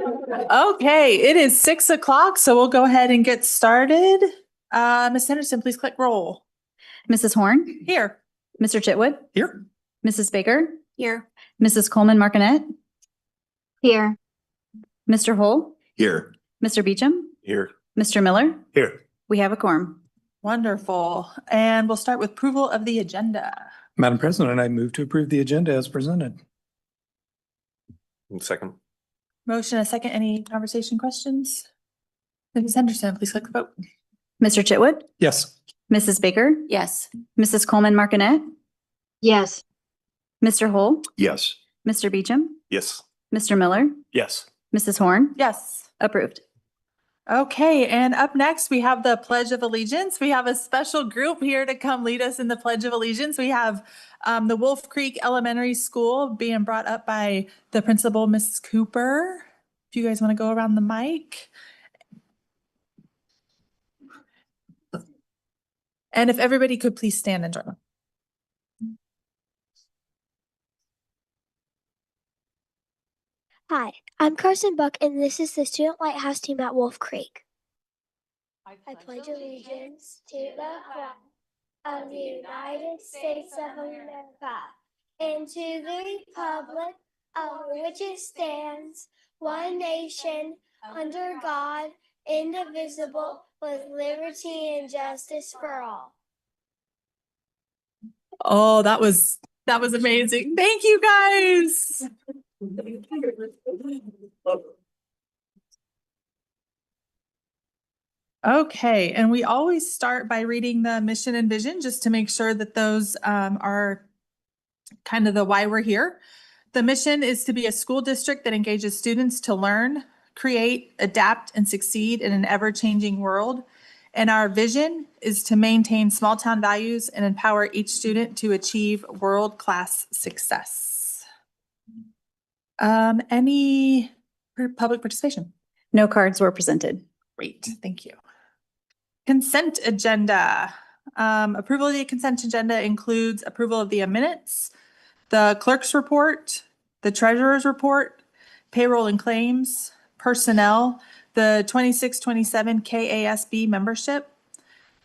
Okay, it is 6 o'clock, so we'll go ahead and get started. Ms. Henderson, please click roll. Mrs. Horn, Here. Mr. Chitwood, Here. Mrs. Baker, Here. Mrs. Coleman Martinet, Here. Mr. Hull, Here. Mr. Beecham, Here. Mr. Miller. Here. We have a quorum. Wonderful. And we'll start with approval of the agenda. Madam President, I move to approve the agenda as presented. Second. Motion a second. Any conversation questions? Ms. Henderson, please click the vote. Mr. Chitwood, Yes. Mrs. Baker, Yes. Mrs. Coleman Martinet, Yes. Mr. Hull, Yes. Mr. Beecham, Yes. Mr. Miller, Yes. Mrs. Horn. Yes. Approved. Okay, and up next, we have the Pledge of Allegiance. We have a special group here to come lead us in the Pledge of Allegiance. We have the Wolf Creek Elementary School being brought up by the principal, Mrs. Cooper. If you guys want to go around the mic. And if everybody could please stand and join them. Hi, I'm Carson Buck, and this is the Student Lighthouse team at Wolf Creek. I pledge allegiance to the flag of the United States of America and to the republic over which it stands, one nation, under God, indivisible, with liberty and justice for all. Oh, that was amazing. Thank you guys. Okay, and we always start by reading the mission and vision just to make sure that those are kind of the why we're here. The mission is to be a school district that engages students to learn, create, adapt, and succeed in an ever-changing world. And our vision is to maintain small town values and empower each student to achieve world-class success. Any public participation? No cards were presented. Great, thank you. Consent agenda. Approval of the consent agenda includes approval of the minutes, the clerk's report, the treasurer's report, payroll and claims, personnel, the 26-27 KASB membership,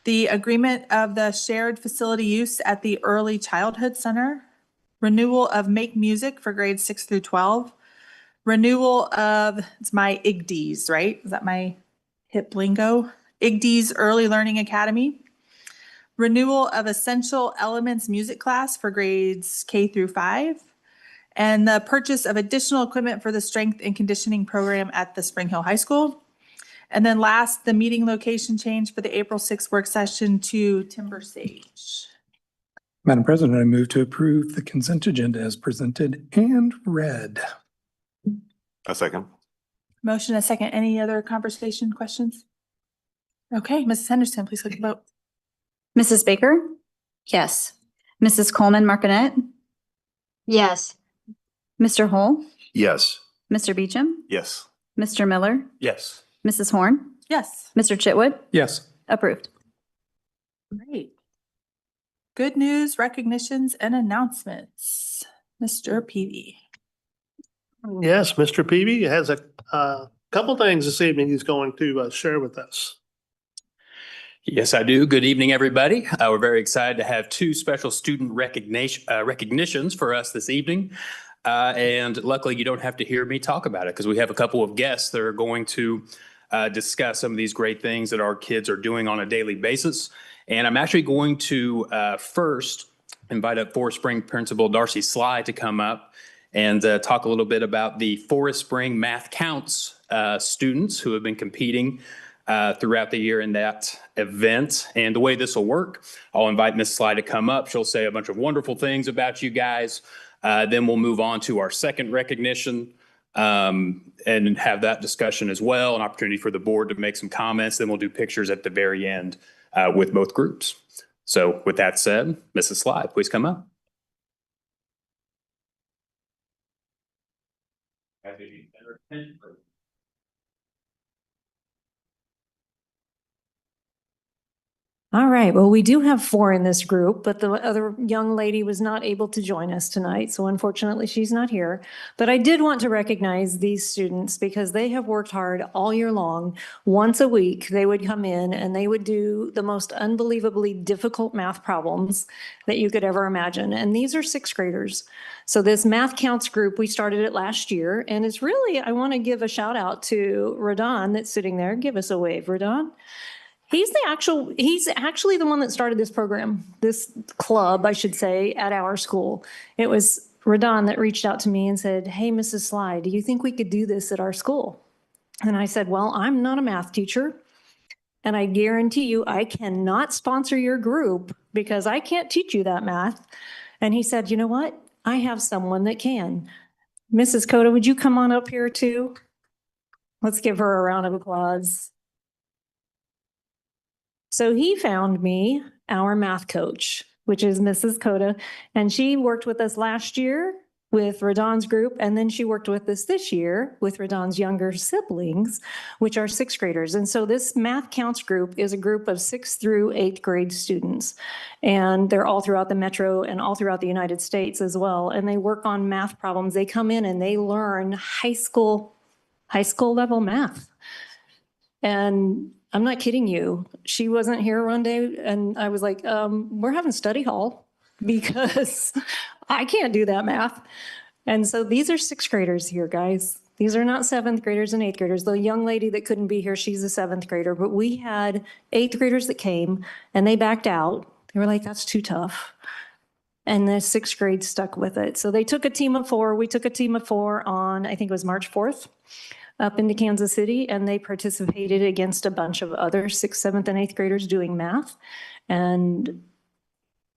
the agreement of the shared facility use at the Early Childhood Center, renewal of Make Music for grades 6 through 12, renewal of, it's my IGDs, right? Is that my hip lingo? IGDs Early Learning Academy, renewal of Essential Elements music class for grades K through 5, and the purchase of additional equipment for the strength and conditioning program at the Spring Hill High School. And then last, the meeting location change for the April 6th work session to Timber Sage. Madam President, I move to approve the consent agenda as presented and read. A second. Motion a second. Any other conversation, questions? Okay, Mrs. Henderson, please click the vote. Mrs. Baker, Yes. Mrs. Coleman Martinet, Yes. Mr. Hull, Yes. Mr. Beecham, Yes. Mr. Miller, Yes. Mrs. Horn, Yes. Mr. Chitwood. Yes. Approved. Great. Good news, recognitions, and announcements. Mr. Peavy. Yes, Mr. Peavy has a couple things this evening he's going to share with us. Yes, I do. Good evening, everybody. We're very excited to have two special student recognitions for us this evening. And luckily, you don't have to hear me talk about it because we have a couple of guests that are going to discuss some of these great things that our kids are doing on a daily basis. And I'm actually going to first invite up Forest Spring Principal Darcy Sly to come up and talk a little bit about the Forest Spring Math Counts students who have been competing throughout the year in that event. And the way this will work, I'll invite Ms. Sly to come up. She'll say a bunch of wonderful things about you guys. Then we'll move on to our second recognition and have that discussion as well, an opportunity for the board to make some comments. Then we'll do pictures at the very end with both groups. So with that said, Mrs. Sly, please come up. All right, well, we do have 4 in this group, but the other young lady was not able to join us tonight, so unfortunately, she's not here. But I did want to recognize these students because they have worked hard all year long. Once a week, they would come in and they would do the most unbelievably difficult math problems that you could ever imagine. And these are 6th graders. So this Math Counts group, we started it last year, and it's really, I want to give a shout out to Radon that's sitting there. Give us a wave, Radon. He's actually the one that started this program, this club, I should say, at our school. It was Radon that reached out to me and said, "Hey, Mrs. Sly, do you think we could do this at our school?" And I said, "Well, I'm not a math teacher, and I guarantee you I cannot sponsor your group because I can't teach you that math." And he said, "You know what? I have someone that can." Mrs. Coda, would you come on up here too? Let's give her a round of applause. So he found me our math coach, which is Mrs. Coda, and she worked with us last year with Radon's group, and then she worked with us this year with Radon's younger siblings, which are 6th graders. And so this Math Counts group is a group of 6th through 8th grade students, and they're all throughout the metro and all throughout the United States as well. And they work on math problems. They come in and they learn high school level math. And I'm not kidding you. She wasn't here one day and I was like, we're having study hall because I can't do that math. And so these are 6th graders here, guys. These are not 7th graders and 8th graders. The young lady that couldn't be here, she's a 7th grader, but we had 8th graders that came and they backed out. They were like, "That's too tough." And the 6th grade stuck with it. So they took a team of 4. We took a team of 4 on, I think it was March 4th. Up into Kansas City, and they participated against a bunch of other 6th, 7th, and 8th graders doing math. And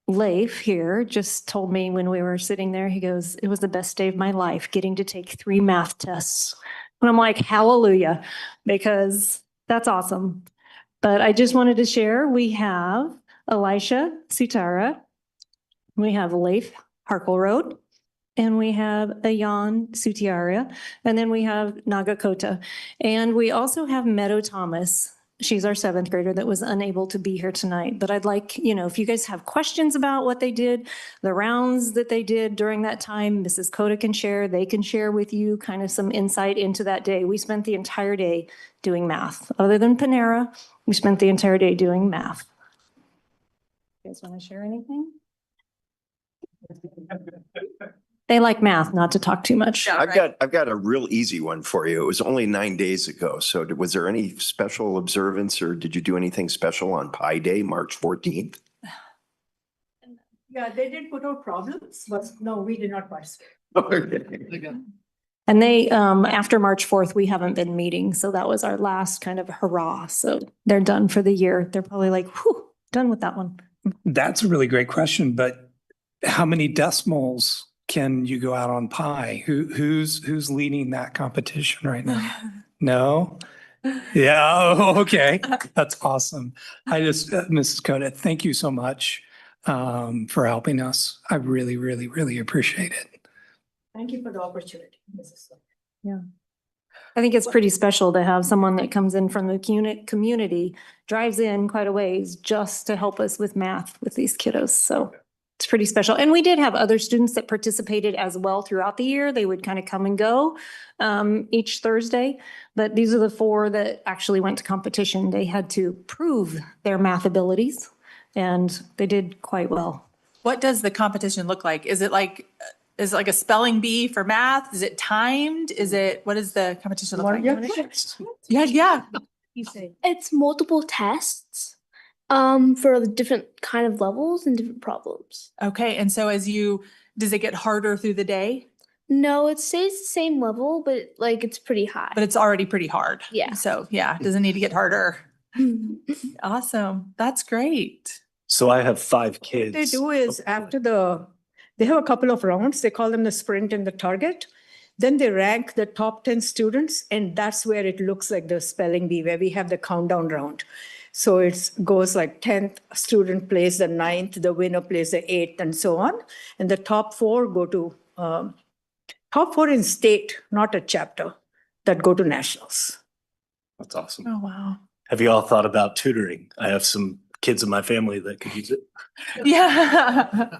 Leif here just told me when we were sitting there, he goes, "It was the best day of my life getting to take 3 math tests." And I'm like, hallelujah, because that's awesome. But I just wanted to share, we have Elisha Sutara, we have Leif Harkelroad, and we have Ayan Sutiaria, and then we have Nagakota. And we also have Meadow Thomas. She's our 7th grader that was unable to be here tonight. But I'd like, if you guys have questions about what they did, the rounds that they did during that time, Mrs. Coda can share, they can share with you kind of some insight into that day. We spent the entire day doing math. Other than Panera, we spent the entire day doing math. You guys want to share anything? They like math, not to talk too much. Yeah. I've got a real easy one for you. It was only 9 days ago. So was there any special observance or did you do anything special on Pi Day, March 14th? Yeah, they did put out problems, but no, we did not participate. And they, after March 4th, we haven't been meeting. So that was our last kind of hurrah. So they're done for the year. They're probably like, whew, done with that one. That's a really great question, but how many decimals can you go out on pi? Who's leading that competition right now? No? Yeah, oh, okay. That's awesome. Mrs. Coda, thank you so much for helping us. I really, really, really appreciate it. Thank you for the opportunity, Mrs. Sly. Yeah. I think it's pretty special to have someone that comes in from the community, drives in quite a ways just to help us with math with these kiddos. So it's pretty special. And we did have other students that participated as well throughout the year. They would kind of come and go each Thursday. But these are the 4 that actually went to competition. They had to prove their math abilities and they did quite well. What does the competition look like? Is it like a spelling bee for math? Is it timed? What does the competition look like? Yeah. You say. It's multiple tests for the different kind of levels and different problems. Okay. And so does it get harder through the day? No, it stays the same level, but it's pretty high. But it's already pretty hard. Yeah. So yeah, it doesn't need to get harder. Awesome. That's great. So I have 5 kids. What they do is they have a couple of rounds. They call them the sprint and the target. Then they rank the top 10 students, and that's where it looks like the spelling bee, where we have the countdown round. So it goes like 10th student plays the 9th, the winner plays the 8th, and so on. And the top 4 go to, top 4 in state, not a chapter, that go to nationals. That's awesome. Oh, wow. Have you all thought about tutoring? I have some kids in my family that could use it. Yeah.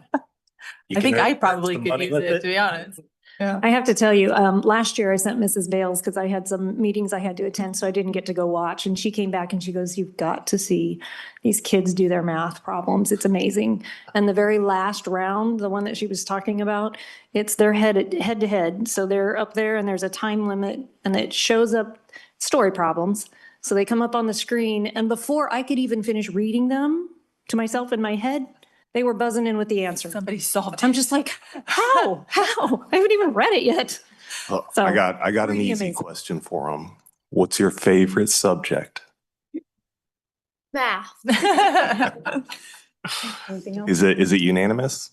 You I can think earn I probably some could money use with it, to be honest. Yeah. I have to tell you, last year I sent Mrs. Bales because I had some meetings I had to attend, so I didn't get to go watch. And she came back and she goes, "You've got to see these kids do their math problems. It's amazing." And the very last round, the one that she was talking about, it's their head to head. So they're up there and there's a time limit and it shows up story problems. So they come up on the screen, and before I could even finish reading them to myself in my head, they were buzzing in with the answer. Somebody solved it. I'm just like, how? How? I haven't even read it yet. So, I got an pretty easy amazing. question for them. What's your favorite subject? Math. Anything else? Is it unanimous?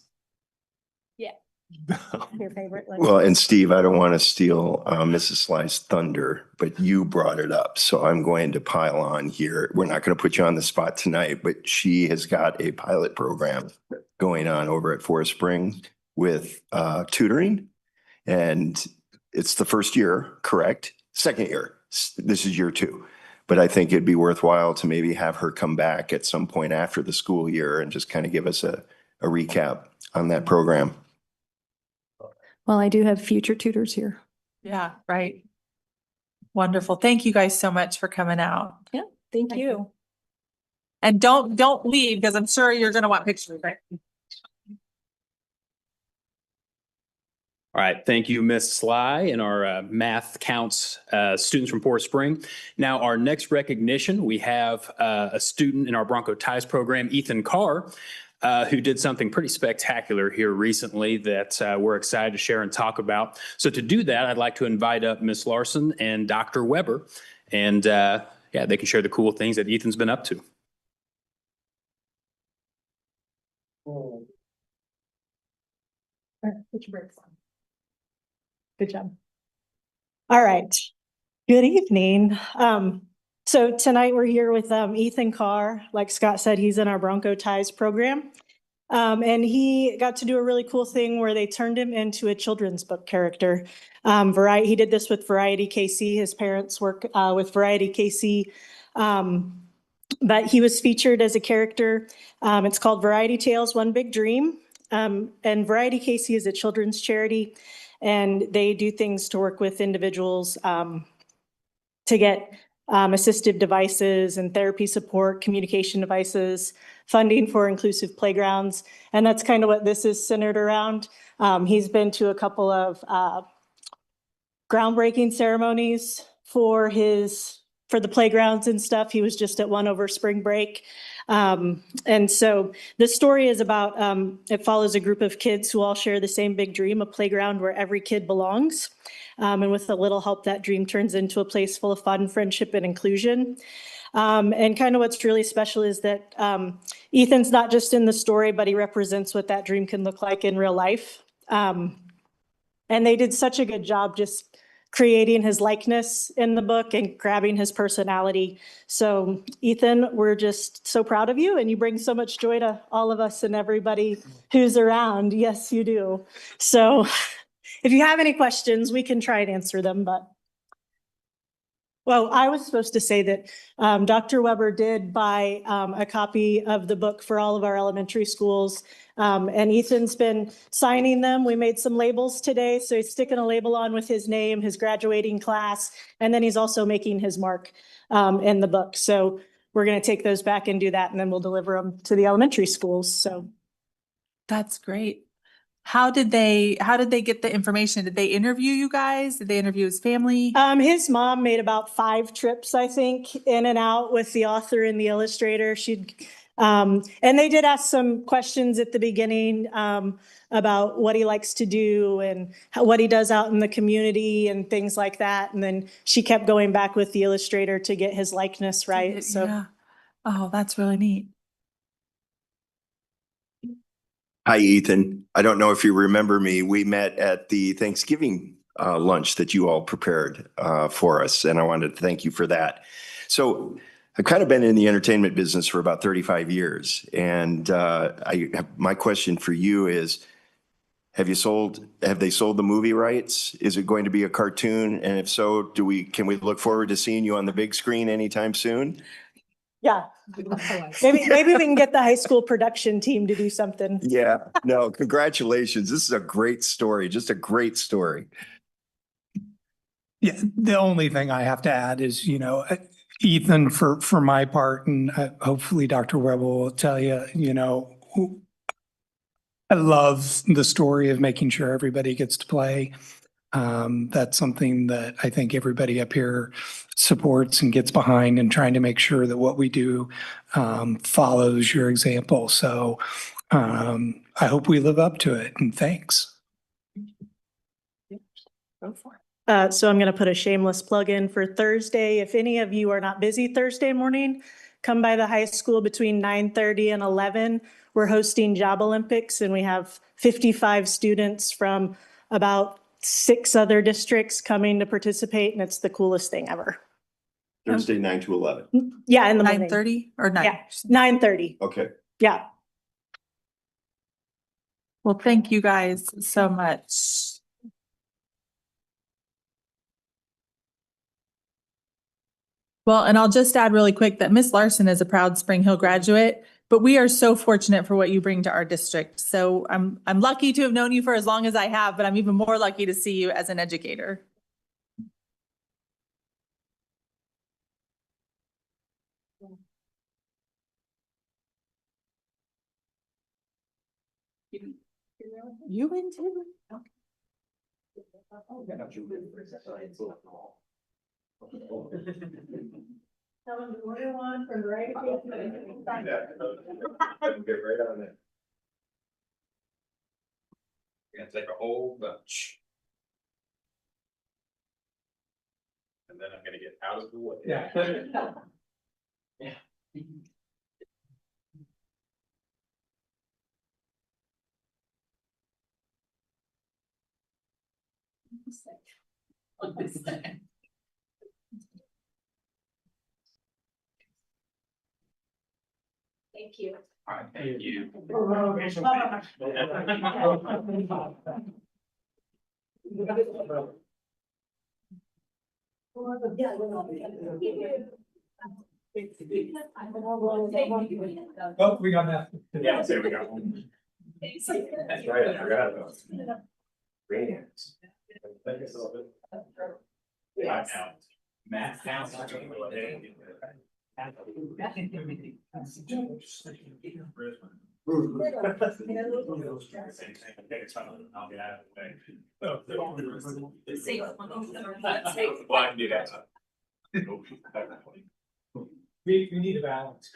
Your favorite? Like- Well, and Steve, I don't want to steal Mrs. Sly's thunder, but you brought it up. So I'm going to pile on here. We're not going to put you on the spot tonight, but she has got a pilot program going on over at Forest Springs with tutoring. And it's the first year, correct? Second year. This is year 2. But I think it'd be worthwhile to maybe have her come back at some point after the school year and just kind of give us a recap on that program. Well, I do have future tutors here. Yeah, right. Wonderful. Thank you guys so much for coming out. Yeah, thank you. And don't leave because I'm sure you're gonna want pictures, right? All right, thank you, Ms. Sly, and our math counts students from Forest Spring. Now, our next recognition, we have a student in our Bronco Ties program, Ethan Carr, who did something pretty spectacular here recently that we're excited to share and talk about. So to do that, I'd like to invite up Ms. Larson and Dr. Weber, and yeah, they can share the cool things that Ethan's been up to. Put your brakes on. Good job. All right. Good evening. So tonight we're here with Ethan Carr. Like Scott said, he's in our Bronco Ties program. And he got to do a really cool thing where they turned him into a children's book character. He did this with Variety KC. His parents work with Variety KC. But he was featured as a character. It's called Variety Tales, One Big Dream. And Variety KC is a children's charity. And they do things to work with individuals to get assistive devices and therapy support, communication devices, funding for inclusive playgrounds. And that's kind of what this is centered around. He's been to a couple of groundbreaking ceremonies for the playgrounds and stuff. He was just at one over spring break. And so this story is about, it follows a group of kids who all share the same big dream, a playground where every kid belongs. And with a little help, that dream turns into a place full of fun, friendship, and inclusion. And kind of what's really special is that Ethan's not just in the story, but he represents what that dream can look like in real life. And they did such a good job just creating his likeness in the book and grabbing his personality. So Ethan, we're just so proud of you, and you bring so much joy to all of us and everybody who's around. Yes, you do. So if you have any questions, we can try and answer them, but. Well, I was supposed to say that Dr. Weber did buy a copy of the book for all of our elementary schools. And Ethan's been signing them. We made some labels today. So he's sticking a label on with his name, his graduating class, and then he's also making his mark in the book. So we're going to take those back and do that, and then we'll deliver them to the elementary schools. So That's great. How did they get the information? Did they interview you guys? Did they interview his family? His mom made about 5 trips, I think, in and out with the author and the illustrator. And they did ask some questions at the beginning about what he likes to do and what he does out in the community and things like that. And then she kept going back with the illustrator to get his likeness right. So. Yeah. Oh, that's really neat. Hi, Ethan. I don't know if you remember me. We met at the Thanksgiving lunch that you all prepared for us, and I wanted to thank you for that. So I've kind of been in the entertainment business for about 35 years, and my question for you is, have they sold the movie rights? Is it going to be a cartoon? And if so, can we look forward to seeing you on the big screen anytime soon? Yeah. Maybe we can get the high school production team to do something. Yeah, no, congratulations. This is a great story, just a great story. Yeah, the only thing I have to add is, Ethan, for my part, and hopefully Dr. Webb will tell you, I love the story of making sure everybody gets to play. That's something that I think everybody up here supports and gets behind, and trying to make sure that what we do follows your example. So I hope we live up to it, and thanks. Go for it. So I'm going to put a shameless plug in for Thursday. If any of you are not busy Thursday morning, come by the high school between 9:30 and 11. We're hosting Job Olympics, and we have 55 students from about 6 other districts coming to participate, and it's the coolest thing ever. Thursday, 9 to 11. Yeah, in the morning. 9:30 or 9? Yeah, 9:30. Okay. Yeah. Well, thank you guys so much. Well, and I'll just add really quick that Miss Larson is a proud Spring Hill graduate, but we are so fortunate for what you bring to our district. So I'm lucky to have known you for as long as I have, but I'm even more lucky to see you as an educator. You win too? Get right on it. We're gonna take a whole bunch. And then I'm gonna get out of the way. Yeah. Yeah. Thank you. All right, thank you. Oh, we got that. Yeah, there we go. That's right, I forgot about it. Great hands. Yeah, now, Matt. Well, I can do that. We need a balance.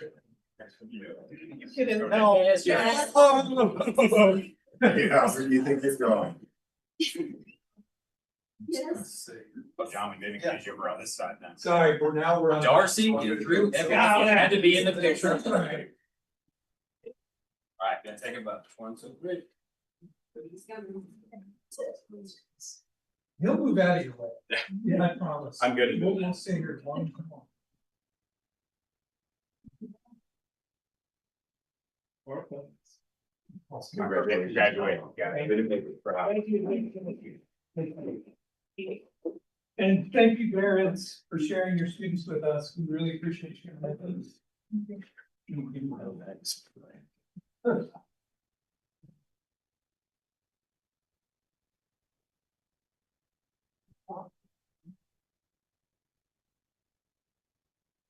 Yeah, where do you think it's going? Yes. John, we didn't get you over on this side now. Sorry, we're on. Darcy, you Drew, everyone had to be in the picture. All right, gonna take about 1, 2, 3. He'll move out of your way. Yeah, I promise. I'm good at We'll that. stay here. Come on. Congratulations, graduate. Yeah. And thank you, parents, for sharing your students with us. We really appreciate you.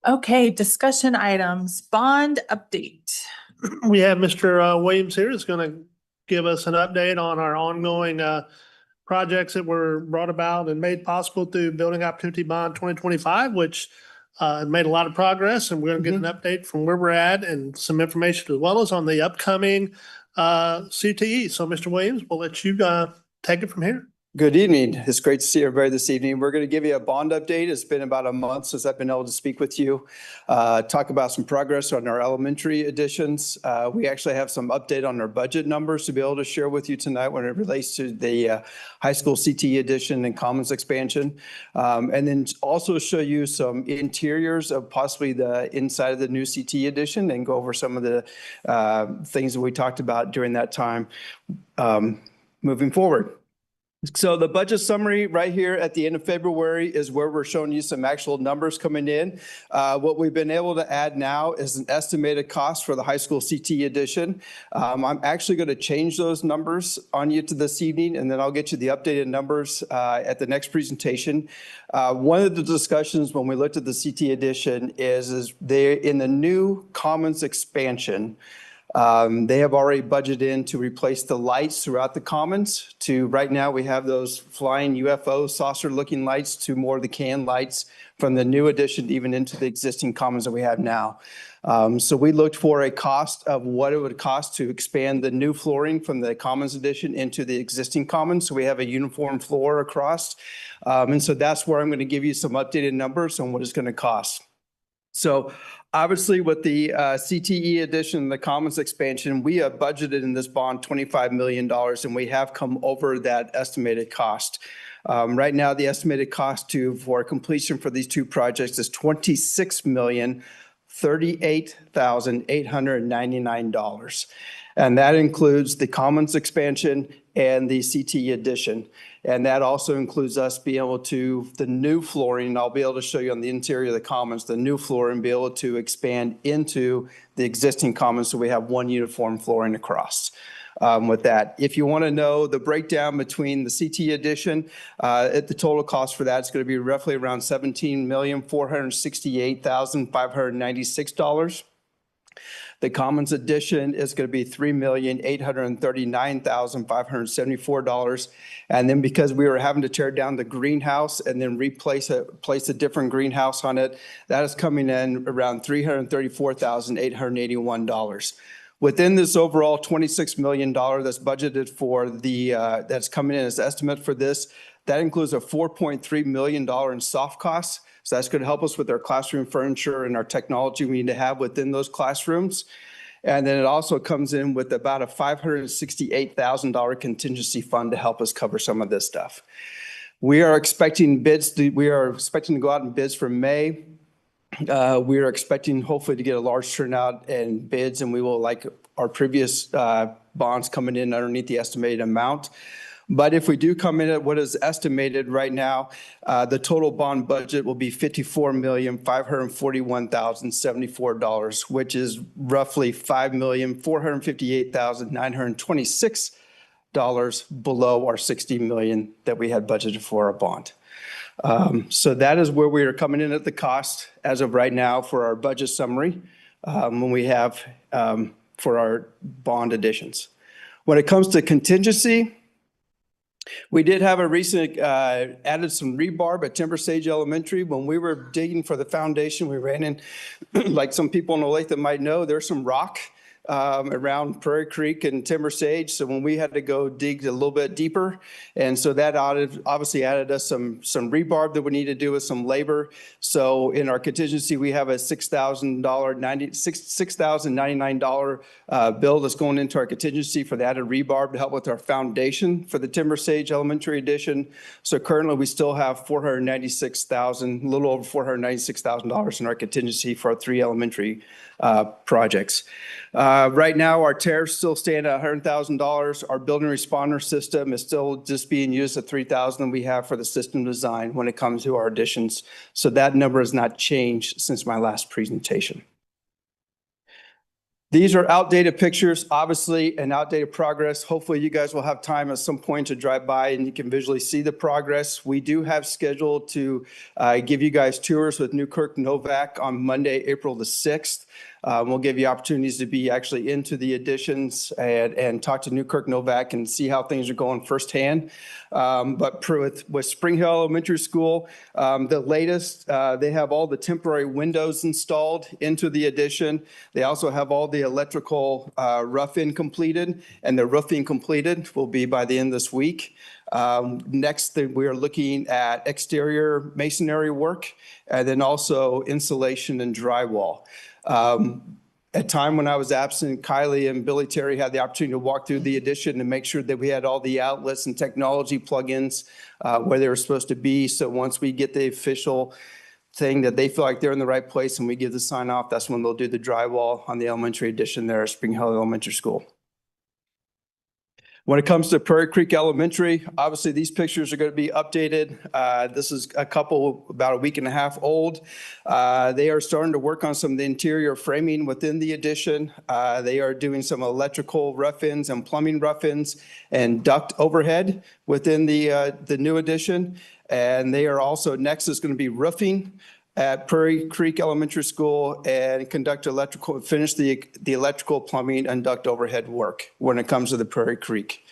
Okay, discussion items, bond update. We have Mr. Williams here is going to give us an update on our ongoing projects that were brought about and made possible through Building Opportunity Bond 2025, which made a lot of progress. And we're going to get an update from where we're at and some information as well as on the upcoming CTE. So Mr. Williams, we'll let you take it from here. Good evening. It's great to see everybody this evening. We're going to give you a bond update. It's been about a month since I've been able to speak with you. Talk about some progress on our elementary additions. We actually have some update on our budget numbers to be able to share with you tonight when it relates to the high school CTE addition and commons expansion. And then also show you some interiors of possibly the inside of the new CTE addition and go over some of the things that we talked about during that time moving forward. So the budget summary right here at the end of February is where we're showing you some actual numbers coming in. What we've been able to add now is an estimated cost for the high school CTE edition. I'm actually going to change those numbers on you to this evening, and then I'll get you the updated numbers at the next presentation. One of the discussions when we looked at the CTE edition is they in the new Commons expansion, they have already budgeted in to replace the lights throughout the commons to right now we have those flying UFO saucer looking lights to more of the can lights from the new addition even into the existing commons that we have now. So we looked for a cost of what it would cost to expand the new flooring from the commons edition into the existing commons. So we have a uniform floor across. And so that's where I'm going to give you some updated numbers on what it's going to cost. So obviously with the CTE edition, the Commons expansion, we have budgeted in this bond $25 million and we have come over that estimated cost. Right now, the estimated cost for completion for these two projects is $26,038,899. And that includes the Commons expansion and the CTE edition. And that also includes us being able to, the new flooring, I'll be able to show you on the interior of the commons, the new flooring, be able to expand into the existing commons so we have one uniform flooring across. With that, if you want to know the breakdown between the CTE edition, the total cost for that is going to be roughly around $17,468,596. The Commons edition is going to be $3,839,574. And then because we were having to tear down the greenhouse and then place a different greenhouse on it, that is coming in around $334,881. Within this overall $26 million that's budgeted for that's coming in as estimate for this, that includes a $4.3 million in soft costs. So that's going to help us with our classroom furniture and our technology we need to have within those classrooms. And then it also comes in with about a $568,000 contingency fund to help us cover some of this stuff. We are expecting to go out in bids for May. We are expecting hopefully to get a large turnout in bids, and we will, like our previous bonds, coming in underneath the estimated amount. But if we do come in at what is estimated right now, the total bond budget will be $54,541,074, which is roughly $5,458,926 below our $60 million that we had budgeted for our bond. So that is where we are coming in at the cost as of right now for our budget summary when we have for our bond additions. When it comes to contingency, we did have a recent added some rebar at Timber Sage Elementary. When we were digging for the foundation, we ran in, like some people in the lake that might know, there's some rock around Prairie Creek and Timber Sage. So when we had to go dig a little bit deeper, and so that obviously added us some rebar that we need to do with some labor. So in our contingency, we have a $6,099 bill that's going into our contingency for the added rebar to help with our foundation for the Timber Sage Elementary Edition. So currently we still have a little over $496,000 in our contingency for our 3 elementary projects. Right now, our tariffs still stand at $100,000. Our building responder system is still just being used at $3,000 we have for the system design when it comes to our additions. So that number has not changed since my last presentation. These are outdated pictures, obviously, and outdated progress. Hopefully you guys will have time at some point to drive by and you can visually see the progress. We do have scheduled to give you guys tours with Newkirk Novak on Monday, April the 6th. We'll give you opportunities to be actually into the additions and talk to Newkirk Novak and see how things are going firsthand. But with Spring Hill Elementary School, the latest, they have all the temporary windows installed into the addition. They also have all the electrical rough-in completed, and the roofing completed will be by the end of this week. Next, we are looking at exterior masonry work and then also insulation and drywall. At time when I was absent, Kylie and Billy Terry had the opportunity to walk through the addition and make sure that we had all the outlets and technology plugins where they were supposed to be. So once we get the official thing that they feel like they're in the right place and we give the sign off, that's when they'll do the drywall on the elementary addition there at Spring Hill Elementary School. When it comes to Prairie Creek Elementary, obviously these pictures are going to be updated. This is a couple about a week and a half old. They are starting to work on some of the interior framing within the addition. They are doing some electrical rough-ins and plumbing rough-ins and duct overhead within the new addition. And they are also, next is going to be roofing at Prairie Creek Elementary School and finish the electrical, plumbing, and duct overhead work when it comes to the Prairie Creek.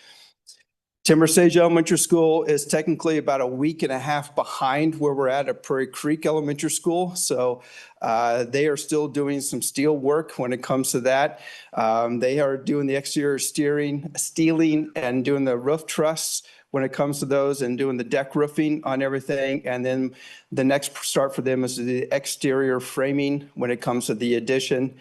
Timber Sage Elementary School is technically about a week and a half behind where we're at Prairie Creek Elementary School. So they are still doing some steel work when it comes to that. They are doing the exterior steeling and doing the roof truss when it comes to those and doing the deck roofing on everything. And then the next start for them is the exterior framing when it comes to the addition.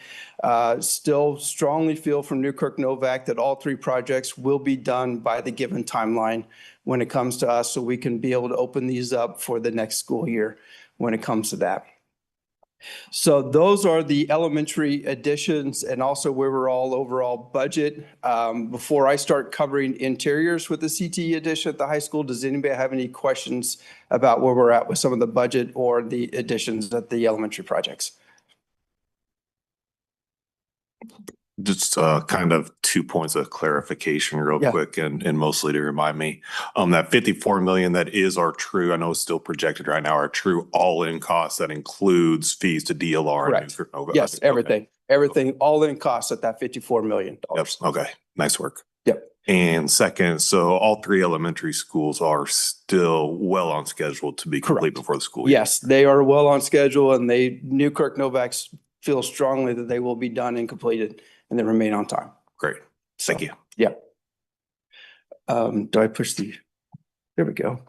Still strongly feel from Newkirk Novak that all three projects will be done by the given timeline when it comes to us, so we can be able to open these up for the next school year when it comes to that. So those are the elementary additions and also where we're all overall budget. Before I start covering interiors with the CTE addition at the high school, does anybody have any questions about where we're at with some of the budget or the additions at the elementary projects? Just kind of 2 points of clarification real Yeah. quick and mostly to remind me. That 54 million, that is our true, I know it's still projected right now, our true all-in cost that includes fees to DLR. Correct. And Newkirk. Yes, Okay. everything, all in costs at that $54 million. Yep. Okay, nice work. Yep. And second, so all three elementary schools are still well on schedule to be complete before the school year. Yes, they are well on schedule, and Newkirk Novak feel strongly that they will be done and completed and they remain on time. Great. Thank you. Yeah. Do I push there we go.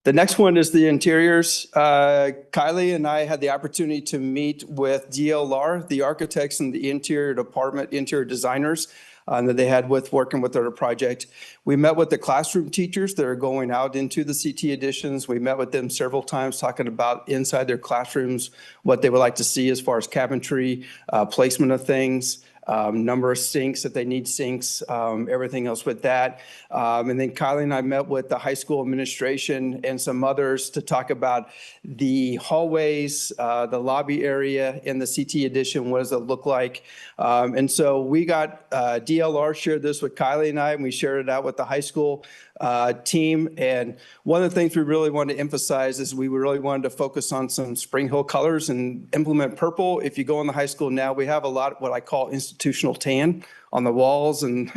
The next one is the interiors. Kylie and I had the opportunity to meet with DLR, the architects in the interior department, interior designers that they had working with their project. We met with the classroom teachers that are going out into the CT additions. We met with them several times talking about inside their classrooms, what they would like to see as far as cabinetry, placement of things, number of sinks if they need sinks, everything else with that. And then Kylie and I met with the high school administration and some others to talk about the hallways, the lobby area in the CT addition. What does it look like? And so we got DLR shared this with Kylie and I, and we shared it out with the high school team. And one of the things we really wanted to emphasize is we really wanted to focus on some Spring Hill colors and implement purple. If you go in the high school now, we have a lot of what I call institutional tan on the walls and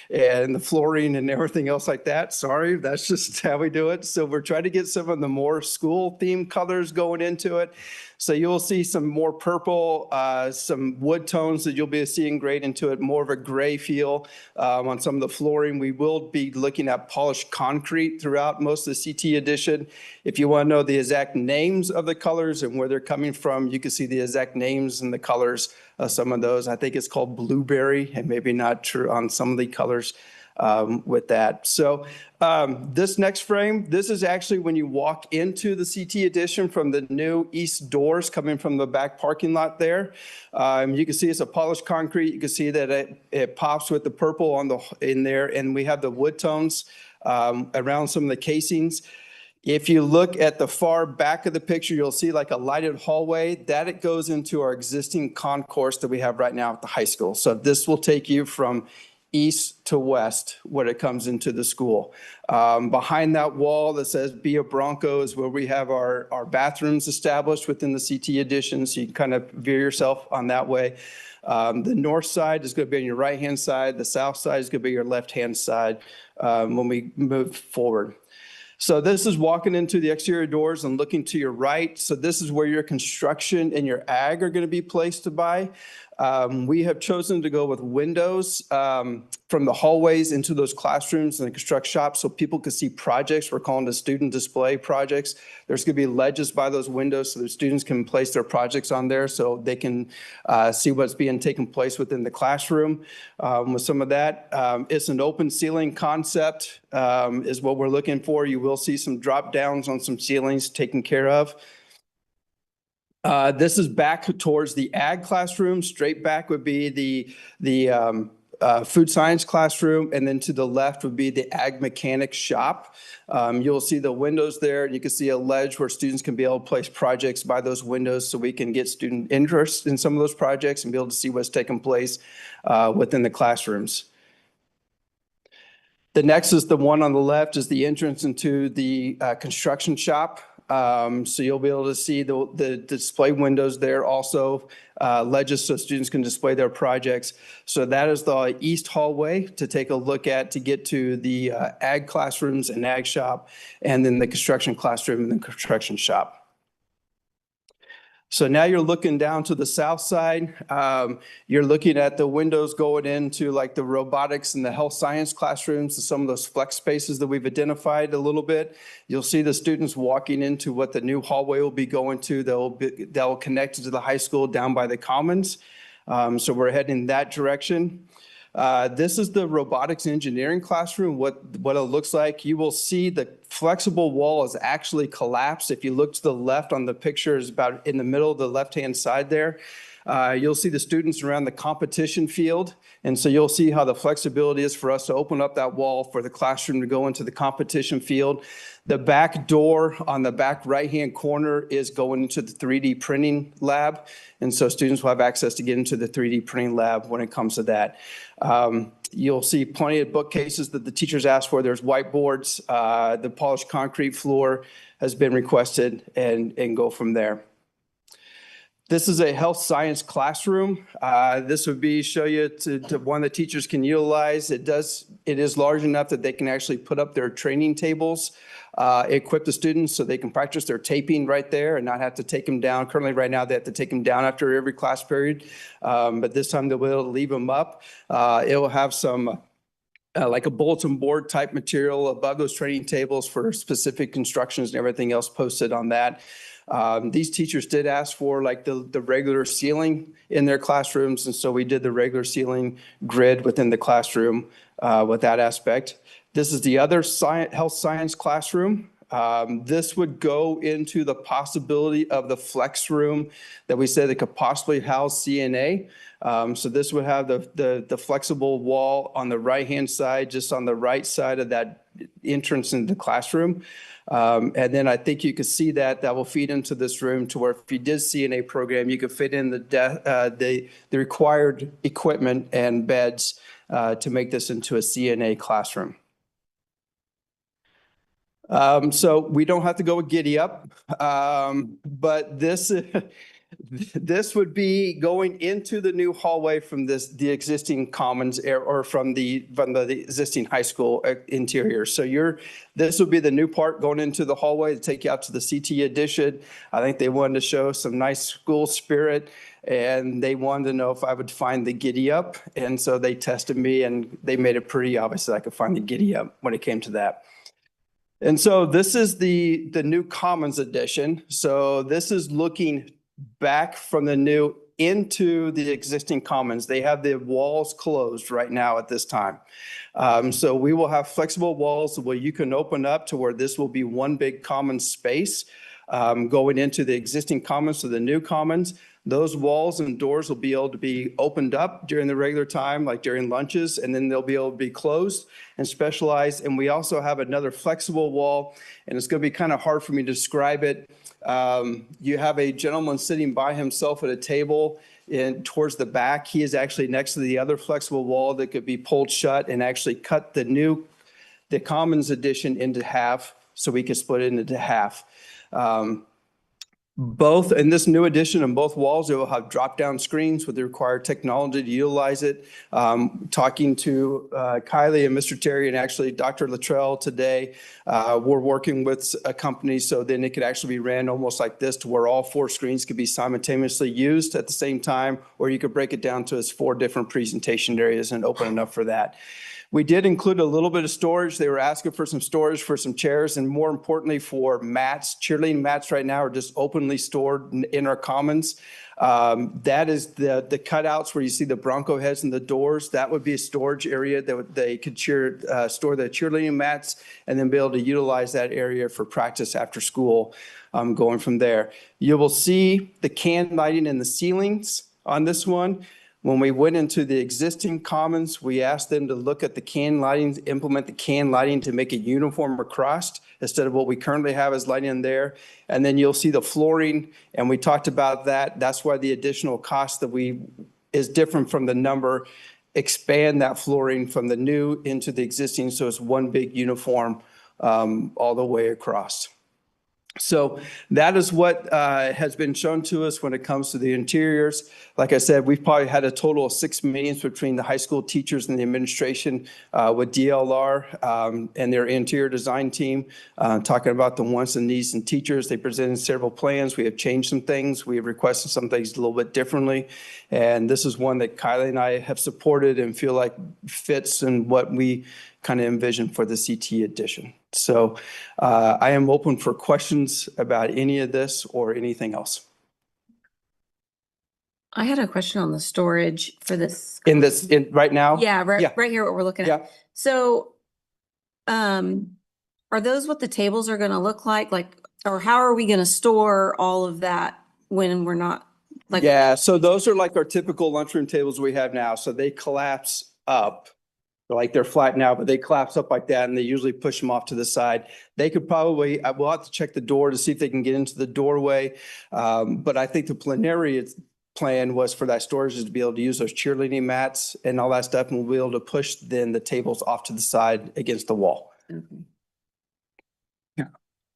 the flooring and everything else like that. Sorry, that's just how we do it. So we're trying to get some of the more school themed colors going into it. So you'll see some more purple, some wood tones that you'll be seeing great into it, more of a gray feel on some of the flooring. We will be looking at polished concrete throughout most of the CT edition. If you want to know the exact names of the colors and where they're coming from, you can see the exact names and the colors of some of those. I think it's called blueberry, and maybe not true on some of the colors with that. So this next frame, this is actually when you walk into the CT edition from the new east doors coming from the back parking lot there. You can see it's a polished concrete. You can see that it pops with the purple in there, and we have the wood tones around some of the casings. If you look at the far back of the picture, you'll see like a lighted hallway that it goes into our existing concourse that we have right now at the high school. So this will take you from east to west when it comes into the school. Behind that wall that says Bia Bronco is where we have our bathrooms established within the CT edition. So you can kind of veer yourself on that way. The north side is going to be on your right-hand side. The south side is going to be your left-hand side when we move forward. So this is walking into the exterior doors and looking to your right. So this is where your construction and your ag are going to be placed to buy. We have chosen to go with windows from the hallways into those classrooms and the construct shops so people can see projects. We're calling the student display projects. There's going to be ledges by those windows so the students can place their projects on there so they can see what's being taken place within the classroom. With some of that, it's an open ceiling concept is what we're looking for. You will see some drop downs on some ceilings taken care of. This is back towards the ag classroom. Straight back would be the food science classroom, and then to the left would be the ag mechanics shop. You'll see the windows there, and you can see a ledge where students can be able to place projects by those windows so we can get student interest in some of those projects and be able to see what's taking place within the classrooms. The next is the one on the left is the entrance into the construction shop. So you'll be able to see the display windows there, also ledges so students can display their projects. So that is the east hallway to take a look at to get to the ag classrooms and ag shop, and then the construction classroom and the construction shop. So now you're looking down to the south side. You're looking at the windows going into like the robotics and the health science classrooms, and some of those flex spaces that we've identified a little bit. You'll see the students walking into what the new hallway will be going to. They'll connect to the high school down by the commons. So we're heading that direction. This is the robotics engineering classroom, what it looks like. You will see the flexible wall is actually collapsed. If you look to the left on the picture, is about in the middle of the left-hand side there. You'll see the students around the competition field. And so you'll see how the flexibility is for us to open up that wall for the classroom to go into the competition field. The back door on the back right-hand corner is going into the 3D printing lab. And so students will have access to get into the 3D printing lab when it comes to that. You'll see plenty of bookcases that the teachers asked for. There's whiteboards. The polished concrete floor has been requested, and go from there. This is a health science classroom. This would be show you to one that teachers can utilize. It is large enough that they can actually put up their training tables, equip the students so they can practice their taping right there and not have to take them down. Currently right now they have to take them down after every class period, but this time they'll be able to leave them up. It will have some like a bulletin board type material above those training tables for specific constructions and everything else posted on that. These teachers did ask for like the regular ceiling in their classrooms, and so we did the regular ceiling grid within the classroom with that aspect. This is the other health science classroom. This would go into the possibility of the flex room that we said that could possibly house CNA. So this would have the flexible wall on the right-hand side, just on the right side of that entrance into the classroom. And then I think you could see that will feed into this room to where if you did CNA program, you could fit in the required equipment and beds to make this into a CNA classroom. So we don't have to go with Giddy Up, but this would be going into the new hallway from the existing commons or from the existing high school interior. So this would be the new part going into the hallway to take you out to the CT addition. I think they wanted to show some nice school spirit, and they wanted to know if I would find the Giddy Up. And so they tested me, and they made it pretty obvious that I could find the Giddy Up when it came to that. And so this is the new Commons edition. So this is looking back from the new into the existing Commons. They have the walls closed right now at this time. So we will have flexible walls where you can open up to where this will be one big common space going into the existing Commons to the new Commons. Those walls and doors will be able to be opened up during the regular time, like during lunches, and then they'll be able to be closed and specialized. And we also have another flexible wall, and it's going to be kind of hard for me to describe it. You have a gentleman sitting by himself at a table towards the back. He is actually next to the other flexible wall that could be pulled shut and actually cut the Commons edition into half so we could split it into half. Both in this new edition on both walls, it will have drop-down screens with the required technology to utilize it. Talking to Kylie and Mr. Terry and actually Dr. Luttrell today, we're working with a company so then it could actually be ran almost like this to where all 4 screens could be simultaneously used at the same time, or you could break it down to its 4 different presentation areas and open enough for that. We did include a little bit of storage. They were asking for some storage for some chairs and more importantly for mats. Cheerleading mats right now are just open openly stored in our commons. That is the cutouts where you see the Bronco heads and the doors. That would be a storage area that they could store their cheerleading mats and then be able to utilize that area for practice after school, going from there. You will see the can lighting in the ceilings on this one. When we went into the existing commons, we asked them to look at the can lighting, implement the can lighting to make it uniform across instead of what we currently have as lighting in there. And then you'll see the flooring, and we talked about that. That's why the additional cost that is different from the number. Expand that flooring from the new into the existing, so it's one big uniform all the way across. So that is what has been shown to us when it comes to the interiors. Like I said, we've probably had a total of 6 meetings between the high school teachers and the administration with DLR and their interior design team, talking about the wants and needs and teachers. They presented several plans. We have changed some things. We have requested some things a little bit differently. And this is one that Kylie and I have supported and feel like fits in what we kind of envision for the CT edition. So I am open for questions about any of this or anything else. I had a question on the storage for this. Right now? Yeah, right, Yeah. right here, what we're looking Yeah. at. So, are those what the tables are gonna look like? Like, or how are we gonna store all of that when we're not like? Yeah, so those are like our typical lunchroom tables we have now. So they collapse up. Like they're flat now, but they collapse up like that and they usually push them off to the side. They could probably, we'll have to check the door to see if they can get into the doorway. But I think the preliminary plan was for that storage is to be able to use those cheerleading mats and all that stuff. And we'll be able to push then the tables off to the side against the wall. Okay. Yeah,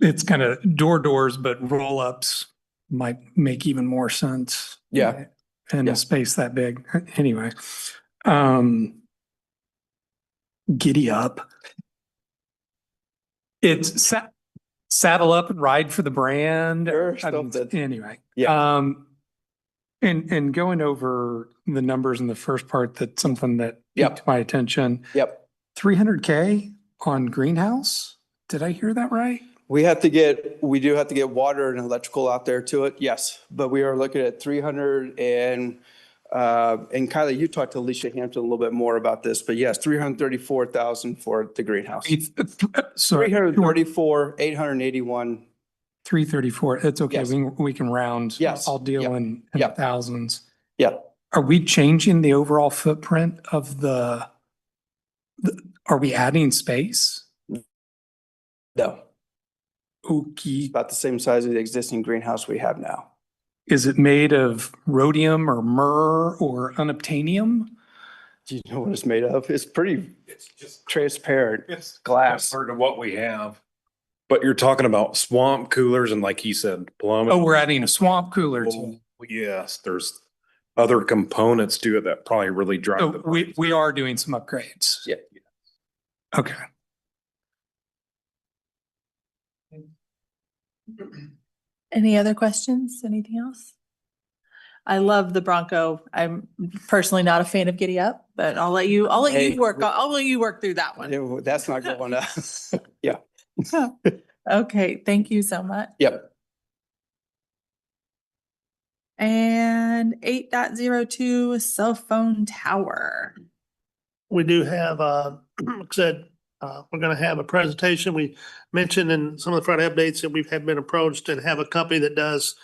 it's kind of doors, but roll-ups might make even more sense. Yeah. In Yeah. a space that big. Anyway. Giddy up. It's saddle up and ride for the brand. Sure, something. Anyway. Yeah. And going over the numbers in the first part, that's something that Yep. piqued my attention. Yep. 300K on greenhouse. Did I hear that right? We do have to get water and electrical out there to it. Yes. But we are looking at 300 and Kylie, you talked to Alicia Hampton a little bit more about this, but yes, 334,000 for the greenhouse. Sorry. 334, 881. 334. It's okay. Yes. We can round. Yes. I'll deal Yep. in Yep. thousands. Yeah. Are we changing the overall footprint of are we adding space? No. Okay. About the same size of the existing greenhouse we have now. Is it made of rhodium or myrrh or unobtainium? Do you know what it's made of? It's just transparent. It's glass. similar to what we have. But you're talking about swamp coolers and like he said, plummet. Oh, we're adding a swamp cooler to it. Yes, there's other components to it that probably really drive So the price. we are doing some upgrades. Yeah. Okay. Any other questions? Anything else? I love the Bronco. I'm personally not a fan of Giddy Up, but I'll let you Hey. work through that one. That's not going to, yeah. Okay, thank you so much. Yep. And 8.02 cell phone tower. We do have, like I said, we're gonna have a presentation. We mentioned in some of the Friday updates that we've been approached and have a company that does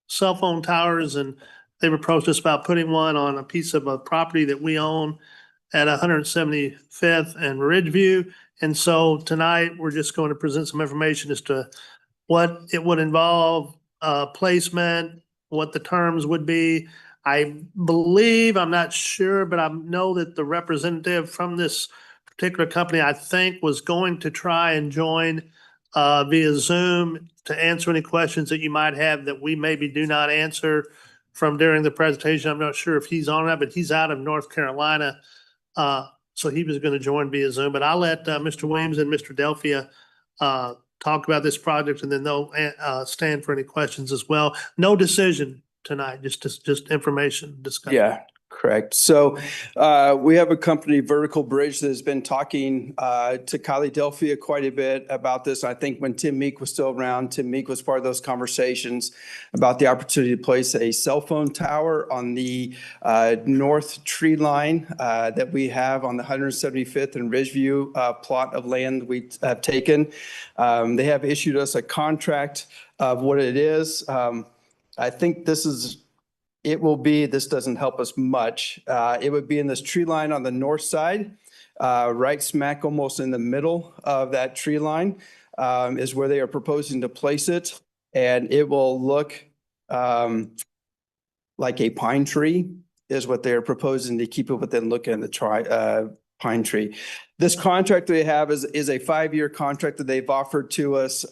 cell phone towers, and they've approached us about putting one on a piece of a property that we own at 175th and Ridgeview. And so tonight, we're just going to present some information as to what it would involve, placement, what the terms would be. I believe, I'm not sure, but I know that the representative from this particular company, I think, was going to try and join via Zoom to answer any questions that you might have that we maybe do not answer from during the presentation. I'm not sure if he's on that, but he's out of North Carolina. So he was going to join via Zoom, but I'll let Mr. Williams and Mr. Delphia talk about this project, and then they'll stand for any questions as well. No decision tonight, just information discussion. Yeah, Correct. So we have a company, Vertical Bridge, that has been talking to Kylie Delphia quite a bit about this. I think when Tim Meek was still around, Tim Meek was part of those conversations about the opportunity to place a cell phone tower on the north tree line that we have on the 175th and Ridgeview plot of land we have taken. They have issued us a contract of what it is. I think this doesn't help us much. It would be in this tree line on the north side, right smack almost in the middle of that tree line is where they are proposing to place it. And it will look like a pine tree is what they're proposing to keep it within looking at the pine tree. This contract they have is a 5-year contract that they've offered to us,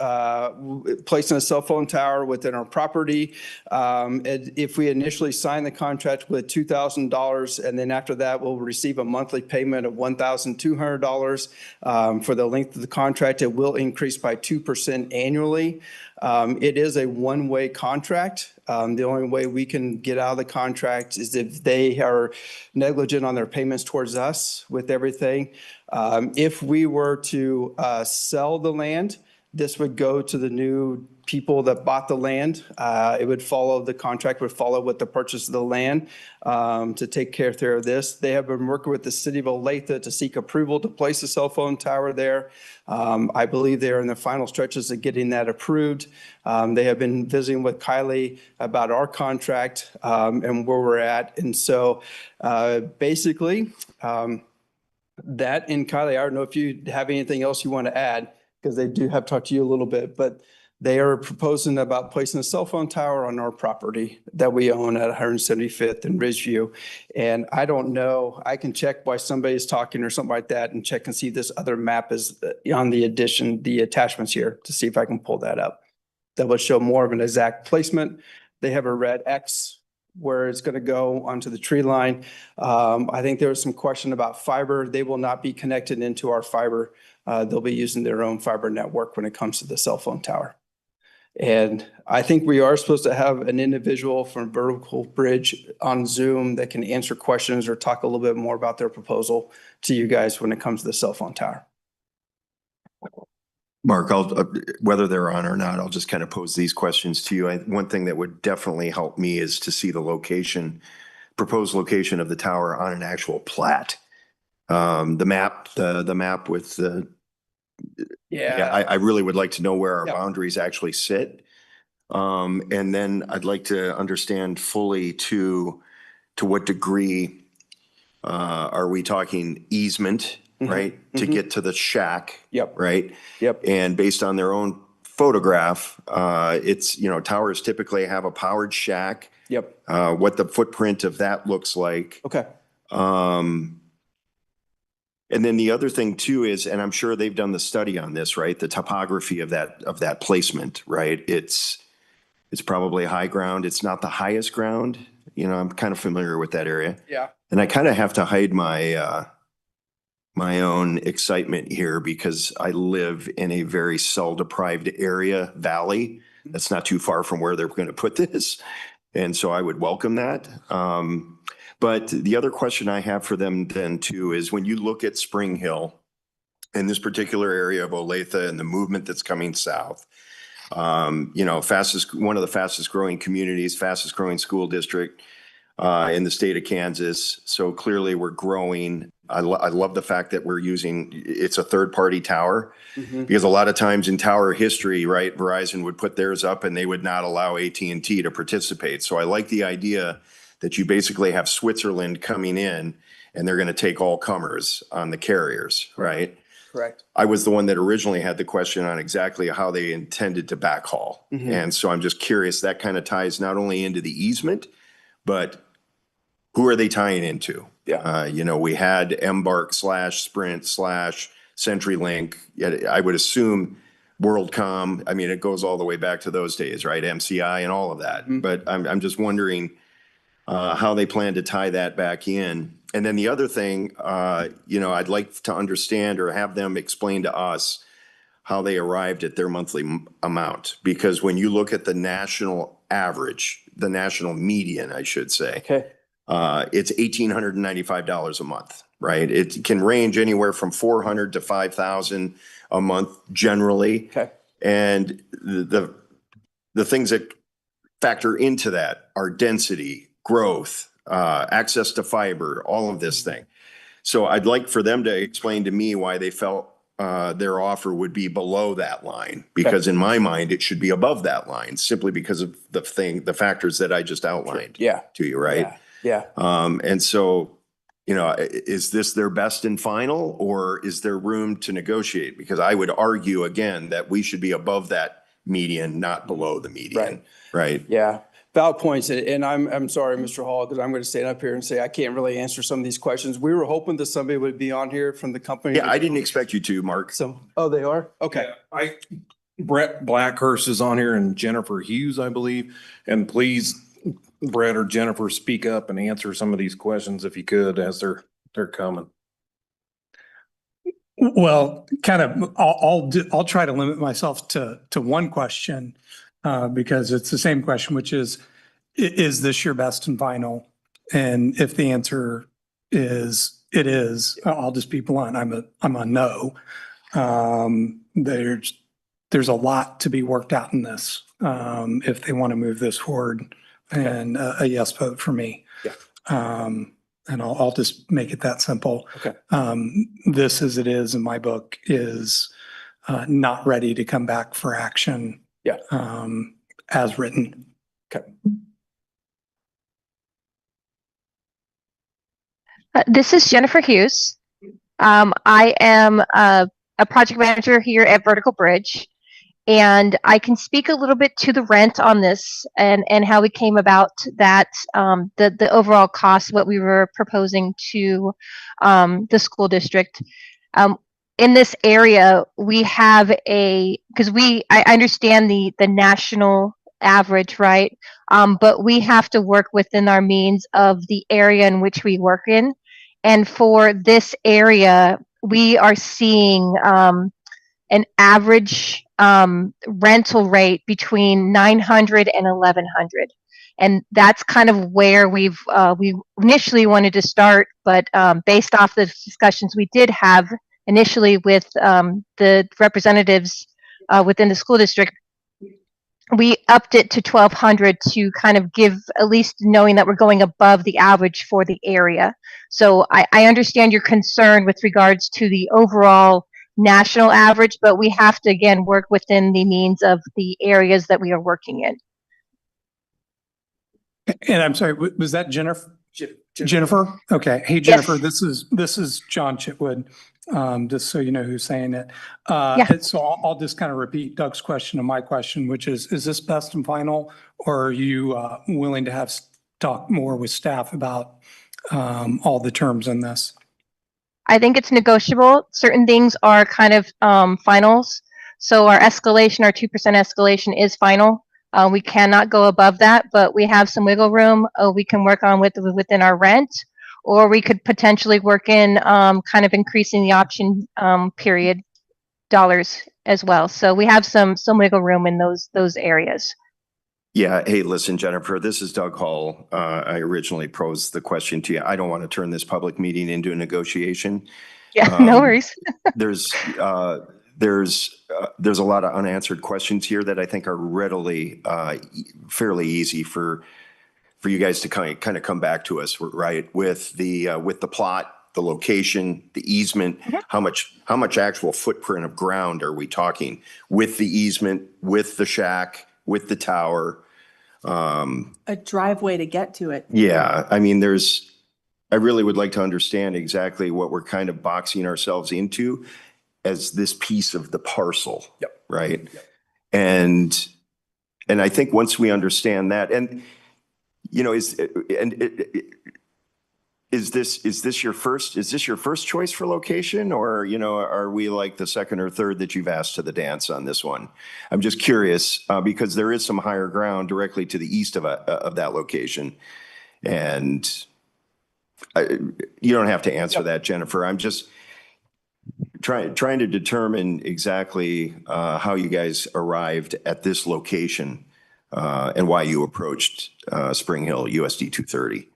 placing a cell phone tower within our property. And if we initially sign the contract with $2,000, and then after that, we'll receive a monthly payment of $1,200 for the length of the contract. It will increase by 2% annually. It is a one-way contract. The only way we can get out of the contract is if they are negligent on their payments towards us with everything. If we were to sell the land, this would go to the new people that bought the land. The contract would follow with the purchase of the land to take care of this. They have been working with the city of Olathe to seek approval to place a cell phone tower there. I believe they're in the final stretches of getting that approved. They have been visiting with Kylie about our contract and where we're at. And so basically, that and Kylie, I don't know if you have anything else you want to add, because they do have talked to you a little bit, but they are proposing about placing a cell phone tower on our property that we own at 175th and Ridgeview. And I don't know, I can check why somebody's talking or something like that and check and see this other map is on the attachments here to see if I can pull that up. That would show more of an exact placement. They have a red X where it's going to go onto the tree line. I think there was some question about fiber. They will not be connected into our fiber. They'll be using their own fiber network when it comes to the cell phone tower. And I think we are supposed to have an individual from Vertical Bridge on Zoom that can answer questions or talk a little bit more about their proposal to you guys when it comes to the cell phone tower. Mark, whether they're on or not, I'll just kind of pose these questions to you. One thing that would definitely help me is to see the proposed location of the tower on an actual plat. The map with the. Yeah, I really would like to know where our boundaries actually sit. And then I'd like to understand fully to what degree are we talking easement, right? To get to the shack. Yep. Right? Yep. And based on their own photograph, towers typically have a powered shack. Yep. What the footprint of that looks like. Okay. And then the other thing too is, and I'm sure they've done the study on this, right? The topography of that placement, right? It's probably high ground. It's not the highest ground. I'm kind of familiar with that area. Yeah. And I kind of have to hide my own excitement here because I live in a very cell-deprived area, valley. That's not too far from where they're going to put this. And so I would welcome that. But the other question I have for them then too is when you look at Spring Hill in this particular area of Olathe and the movement that's coming south, one of the fastest growing communities, fastest growing school district in the state of Kansas. So clearly we're growing. I love the fact that it's a third party tower because a lot of times in tower history, right, Verizon would put theirs up and they would not allow AT&T to participate. So I like the idea that you basically have Switzerland coming in and they're going to take all comers on the carriers, right? Correct. I was the one that originally had the question on exactly how they intended to backhaul. And so I'm just curious, that kind of ties not only into the easement, but who are they tying into? Yeah. We had Embark /Sprint /CenturyLink. I would assume WorldCom. I mean, it goes all the way back to those days, right? MCI and all of that. But I'm just wondering how they plan to tie that back in. And then the other thing, I'd like to understand or have them explain to us how they arrived at their monthly amount. Because when you look at the national average, the national median, I should say, okay, it's $1,895 a month, right? It can range anywhere from 400 to 5,000 a month generally. Okay. And the things that factor into that are density, growth, access to fiber, all of this thing. So I'd like for them to explain to me why they felt their offer would be below that line, because in my mind, it should be above that line simply because of the factors that I just outlined Yeah. to you, right? Yeah. And so, you know, is this their best and final, or is there room to negotiate? Because I would argue again that we should be above that median, not below the median, right? Yeah. Valid points. And I'm sorry, Mr. Hall, because I'm going to stand up here and say I can't really answer some of these questions. We were hoping that somebody would be on here from the company. Yeah, I didn't expect you to, Mark. So, oh, they are? Okay. Brett Blackhurst is on here and Jennifer Hughes, I believe. And please, Brett or Jennifer, speak up and answer some of these questions if you could as they're coming. Well, kind of, I'll try to limit myself to one question, because it's the same question, which is this your best and final? And if the answer is, it is, I'll just be blunt. I'm a no. There's a lot to be worked out in this, if they want to move this forward, and a yes vote for me. Yeah. And I'll just make it that simple. Okay. This, as it is in my book, is not ready to come back for action. Yeah. As written. Okay. This is Jennifer Hughes. I am a project manager here at Vertical Bridge, and I can speak a little bit to the rent on this and how we came about that, the overall cost, what we were proposing to the school district. In this area, we have because I understand the national average, right? But we have to work within our means of the area in which we work in. And for this area, we are seeing an average rental rate between 900 and 1100. And that's kind of where we initially wanted to start, but based off the discussions we did have initially with the representatives within the school district, we upped it to 1200 to kind of give, at least knowing that we're going above the average for the area. So I understand your concern with regards to the overall national average, but we have to, again, work within the means of the areas that we are working in. And I'm sorry, was that Jennifer? Jennifer? Okay. Hey, Jennifer, Yes. this is John Chitwood, just so you know who's saying it. Yeah. So I'll just kind of repeat Doug's question and my question, which is this best and final, or are you willing to have talk more with staff about all the terms in this? I think it's negotiable. Certain things are kind of finals. So our escalation, our 2% escalation is final. We cannot go above that, but we have some wiggle room we can work on within our rent, or we could potentially work in kind of increasing the option period dollars as well. So we have some wiggle room in those areas. Yeah. Hey, listen, Jennifer, this is Doug Hall. I originally posed the question to you. I don't want to turn this public meeting into a negotiation. Yeah, no worries. There's a lot of unanswered questions here that I think are readily, fairly easy for you guys to kind of come back to us, right? With the plot, the location, the easement, how much actual footprint of ground are we talking with the easement, with the shack, with the tower? A driveway to get to it. Yeah, I mean, I really would like to understand exactly what we're kind of boxing ourselves into as this piece of the parcel. Yep. Right. Yep. And I think once we understand that, and you know, is this your first choice for location, or, you know, are we like the second or third that you've asked to the dance on this one? I'm just curious, because there is some higher ground directly to the east of that location. And you don't have to answer that, Jennifer. I'm just trying to determine exactly how you guys arrived at this location and why you approached Spring Hill USD 230.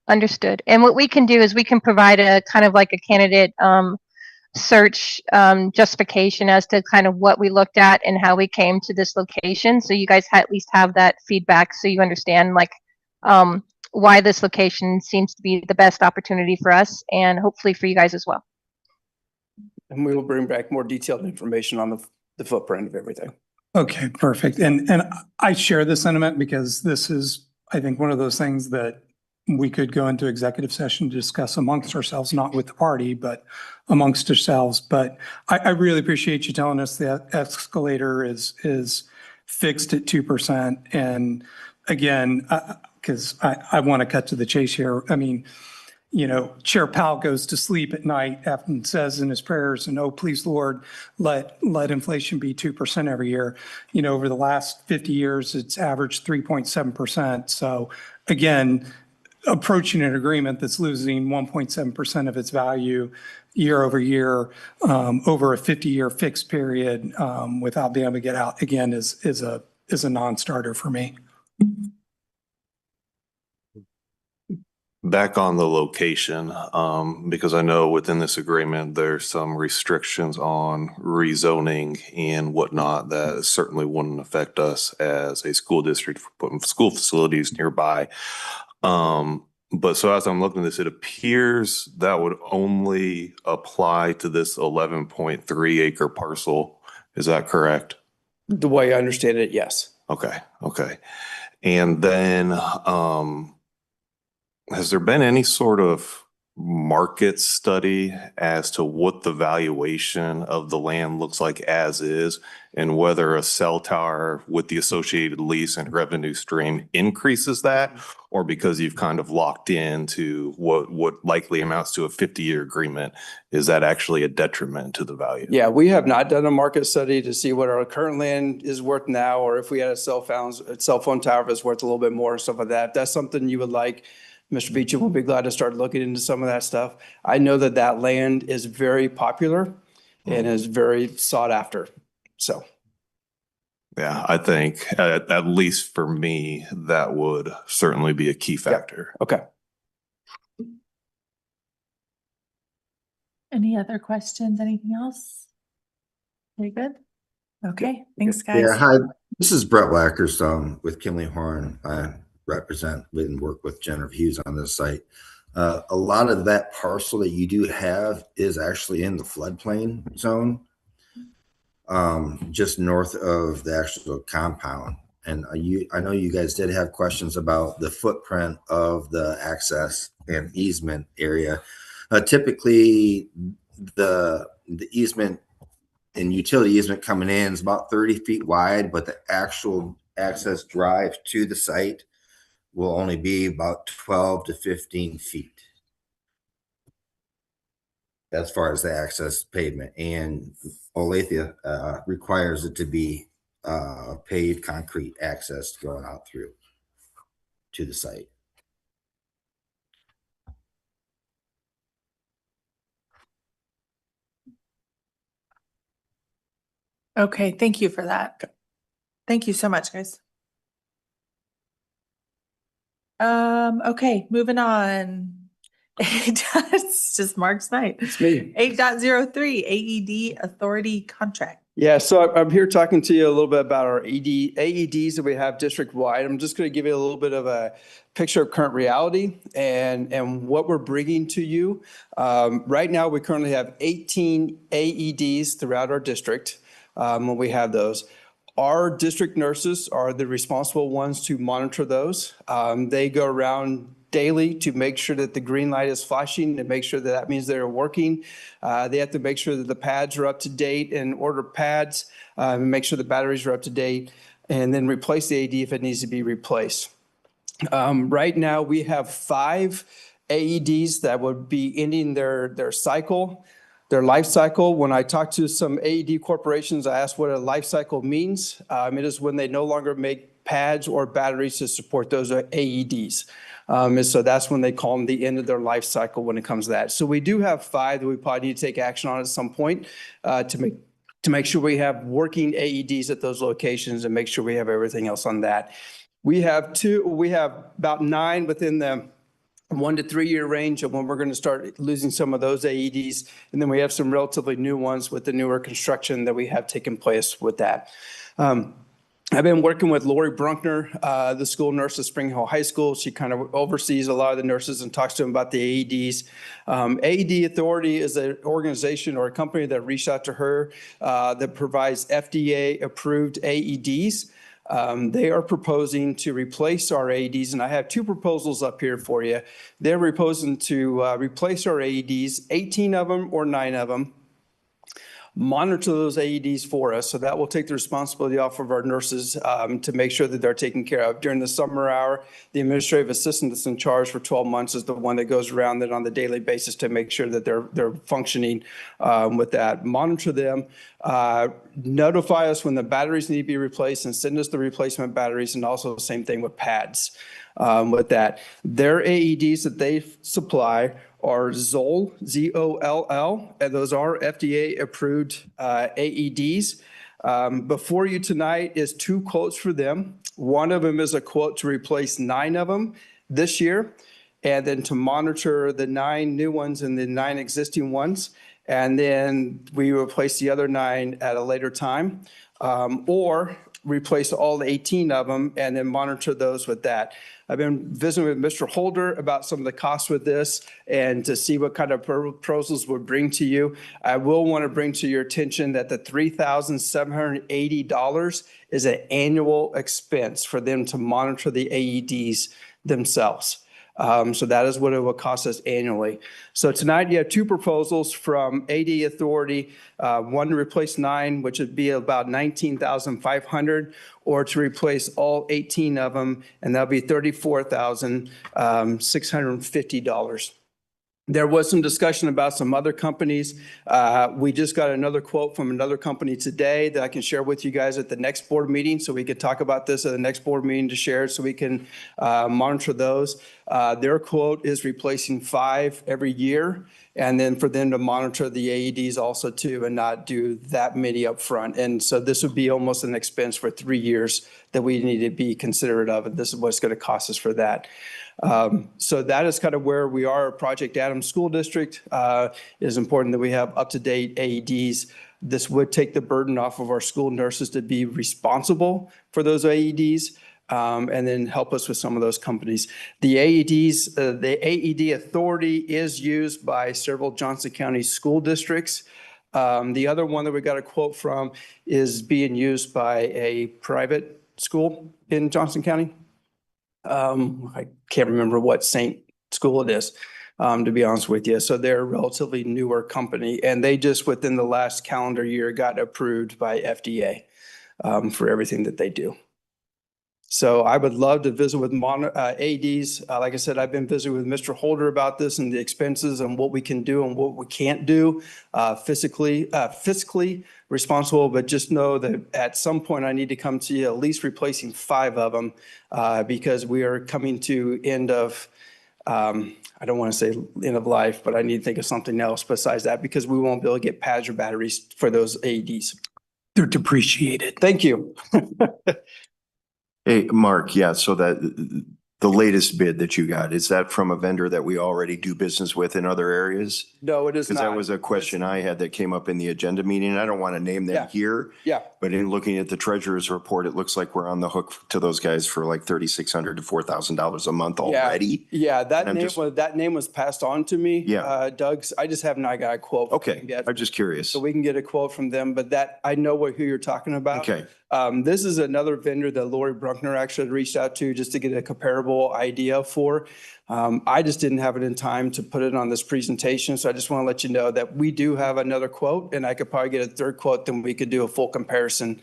Understood. And what we can do is we can provide a kind of like a candidate search justification as to kind of what we looked at and how we came to this location. So you guys at least have that feedback so you understand like why this location seems to be the best opportunity for us and hopefully for you guys as well. And we will bring back more detailed information on the footprint of everything. Okay, perfect. And I share the sentiment because this is, I think, one of those things that we could go into executive session to discuss amongst ourselves, not with the party, but amongst ourselves. But I really appreciate you telling us that escalator is fixed at 2%. And again, because I want to cut to the chase here. I mean, you know, Chair Powell goes to sleep at night and says in his prayers, and oh, please, Lord, let inflation be 2% every year. You know, over the last 50 years, it's averaged 3.7%. So again, approaching an agreement that's losing 1.7% of its value year over year over a 50-year fixed period without being able to get out again is a non-starter for me. Back on the location, because I know within this agreement, there's some restrictions on rezoning and whatnot that certainly wouldn't affect us as a school district for putting school facilities nearby. But so as I'm looking at this, it appears that would only apply to this 11.3 acre parcel. Is that correct? The way I understand it, yes. Okay, okay. And then, has there been any sort of market study as to what the valuation of the land looks like as is, and whether a cell tower with the associated lease and revenue stream increases that, or because you've kind of locked into what likely amounts to a 50-year agreement, is that actually a detriment to the value? Yeah, we have not done a market study to see what our current land is worth now, or if we had a cell phone tower that's worth a little bit more, stuff like that. If that's something you would like, Mr. Beecham will be glad to start looking into some of that stuff. I know that land is very popular and is very sought after, so. Yeah, I think at least for me, that would certainly be a key factor. Okay. Any other questions? Anything else? Very good. Okay, thanks, guys. Yeah, hi, this is Brett Wackerstone with Kinley Horn. I represent and work with Jennifer Hughes on this site. A lot of that parcel that you do have is actually in the floodplain zone, just north of the actual compound. And I know you guys did have questions about the footprint of the access and easement area. Typically, the easement and utility easement coming in is about 30 feet wide, but the actual access drive to the site will only be about 12 to 15 feet as far as the access pavement. And Olathe requires it to be paved concrete access going out through to the site. Okay, thank you for that. Thank you so much, guys. Okay, moving on. It's just Mark's night. It's me. 8.03 AED Authority Contract. Yeah, so I'm here talking to you a little bit about our AEDs that we have district-wide. I'm just going to give you a little bit of a picture of current reality and what we're bringing to you. Right now, we currently have 18 AEDs throughout our district when we have those. Our district nurses are the responsible ones to monitor those. They go around daily to make sure that the green light is flashing, to make sure that that means they're working. They have to make sure that the pads are up to date and order pads, make sure the batteries are up to date, and then replace the AED if it needs to be replaced. Right now, we have 5 AEDs that would be ending their cycle, their life cycle. When I talk to some AED corporations, I ask what a life cycle means. It is when they no longer make pads or batteries to support those AEDs. And so that's when they call them the end of their life cycle when it comes to that. So we do have 5 that we probably need to take action on at some point to make sure we have working AEDs at those locations and make sure we have everything else on that. We have about 9 within the 1 to 3 year range of when we're going to start losing some of those AEDs. And then we have some relatively new ones with the newer construction that we have taken place with that. I've been working with Lori Brunkner, the school nurse at Spring Hill High School. She kind of oversees a lot of the nurses and talks to them about the AEDs. AED Authority is an organization or a company that reached out to her that provides FDA-approved AEDs. They are proposing to replace our AEDs, and I have two proposals up here for you. They're proposing to replace our AEDs, 18 of them or 9 of them, monitor those AEDs for us. So that will take the responsibility off of our nurses to make sure that they're taken care of. During the summer hour, the administrative assistant that's in charge for 12 months is the one that goes around that on the daily basis to make sure that they're functioning with that. Monitor them, notify us when the batteries need to be replaced and send us the replacement batteries, and also the same thing with pads with that. Their AEDs that they supply are Zoll, Z-O-L-L, and those are FDA-approved AEDs. Before you tonight is 2 quotes for them. One of them is a quote to replace 9 of them this year, and then to monitor the 9 new ones and the 9 existing ones. And then we replace the other 9 at a later time, or replace all the 18 of them and then monitor those with that. I've been visiting with Mr. Holder about some of the costs with this and to see what kind of proposals would bring to you. I will want to bring to your attention that the $3,780 is an annual expense for them to monitor the AEDs themselves. So that is what it will cost us annually. So tonight you have 2 proposals from AD Authority, one to replace 9, which would be about $19,500, or to replace all 18 of them, and that'll be $34,650. There was some discussion about some other companies. We just got another quote from another company today that I can share with you guys at the next board meeting, so we could talk about this at the next board meeting to share so we can monitor those. Their quote is replacing 5 every year, and then for them to monitor the AEDs also too and not do that many up front. And so this would be almost an expense for 3 years that we need to be considerate of, and this is what's going to cost us for that. So that is kind of where we are at Project Adams School District. It is important that we have up-to-date AEDs. This would take the burden off of our school nurses to be responsible for those AEDs, and then help us with some of those companies. The AEDs, the AED Authority is used by several Johnson County school districts. The other one that we got a quote from is being used by a private school in Johnson County. I can't remember what Saint school it is, to be honest with you. So they're a relatively newer company, and they just within the last calendar year got approved by FDA for everything that they do. So I would love to visit with AEDs. Like I said, I've been visiting with Mr. Holder about this and the expenses and what we can do and what we can't do fiscally responsible. But just know that at some point I need to come to you at least replacing 5 of them because we are coming to end of, I don't want to say end of life, but I need to think of something else besides that because we won't be able to get pads or batteries for those AEDs. They're depreciated. Thank you. Hey, Mark, yeah, so that the latest bid that you got, is that from a vendor that we already do business with in other areas? No, it is not. Because that was a question I had that came up in the agenda meeting. I don't want to name them here. Yeah. But in looking at the treasurer's report, it looks like we're on the hook to those guys for like $3,600 to $4,000 a month already. Yeah, that name was passed on to me. Yeah. Doug's, I just have not got a quote. Okay, I'm just curious. So we can get a quote from them, but that, I know who you're talking about. Okay. This is another vendor that Lori Brunkner actually reached out to just to get a comparable idea for. I just didn't have it in time to put it on this presentation. So I just want to let you know that we do have another quote, and I could probably get a third quote, then we could do a full comparison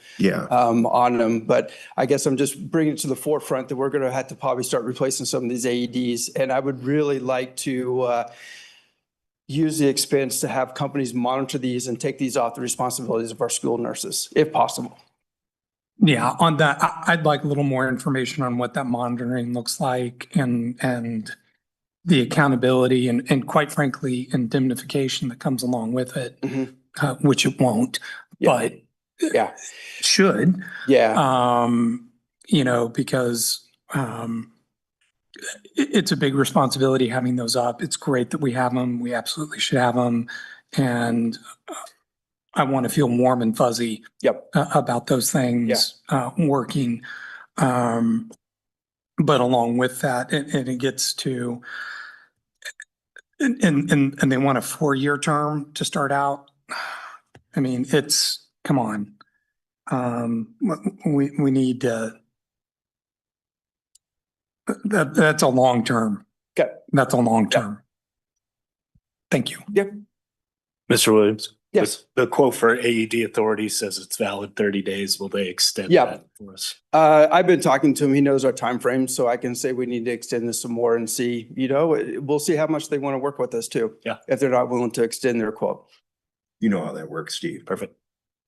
on them. But I guess I'm just bringing it to the forefront that we're going to have to probably start replacing some of these AEDs. And I would really like to use the expense to have companies monitor these and take these off the responsibilities of our school nurses, if possible. Yeah, on that, I'd like a little more information on what that monitoring looks like and the accountability and quite frankly, indemnification that comes along with it, which it won't, but should. Yeah. You know, because it's a big responsibility having those up. It's great that we have them. We absolutely should have them. And I want to feel warm and fuzzy about those things working. But along with that, and it gets to, and they want a 4-year term to start out. I mean, come on. We need that's a long term. Okay. That's a long term. Thank you. Yep. Mr. Williams? Yes. The quote for AED Authority says it's valid 30 days. Will they extend Yeah. that for us? I've been talking to him. He knows our time frame, so I can say we need to extend this some more and see, we'll see how much they want to work with us too. Yeah. If they're not willing to extend their quote. You know how that works, Steve. Perfect.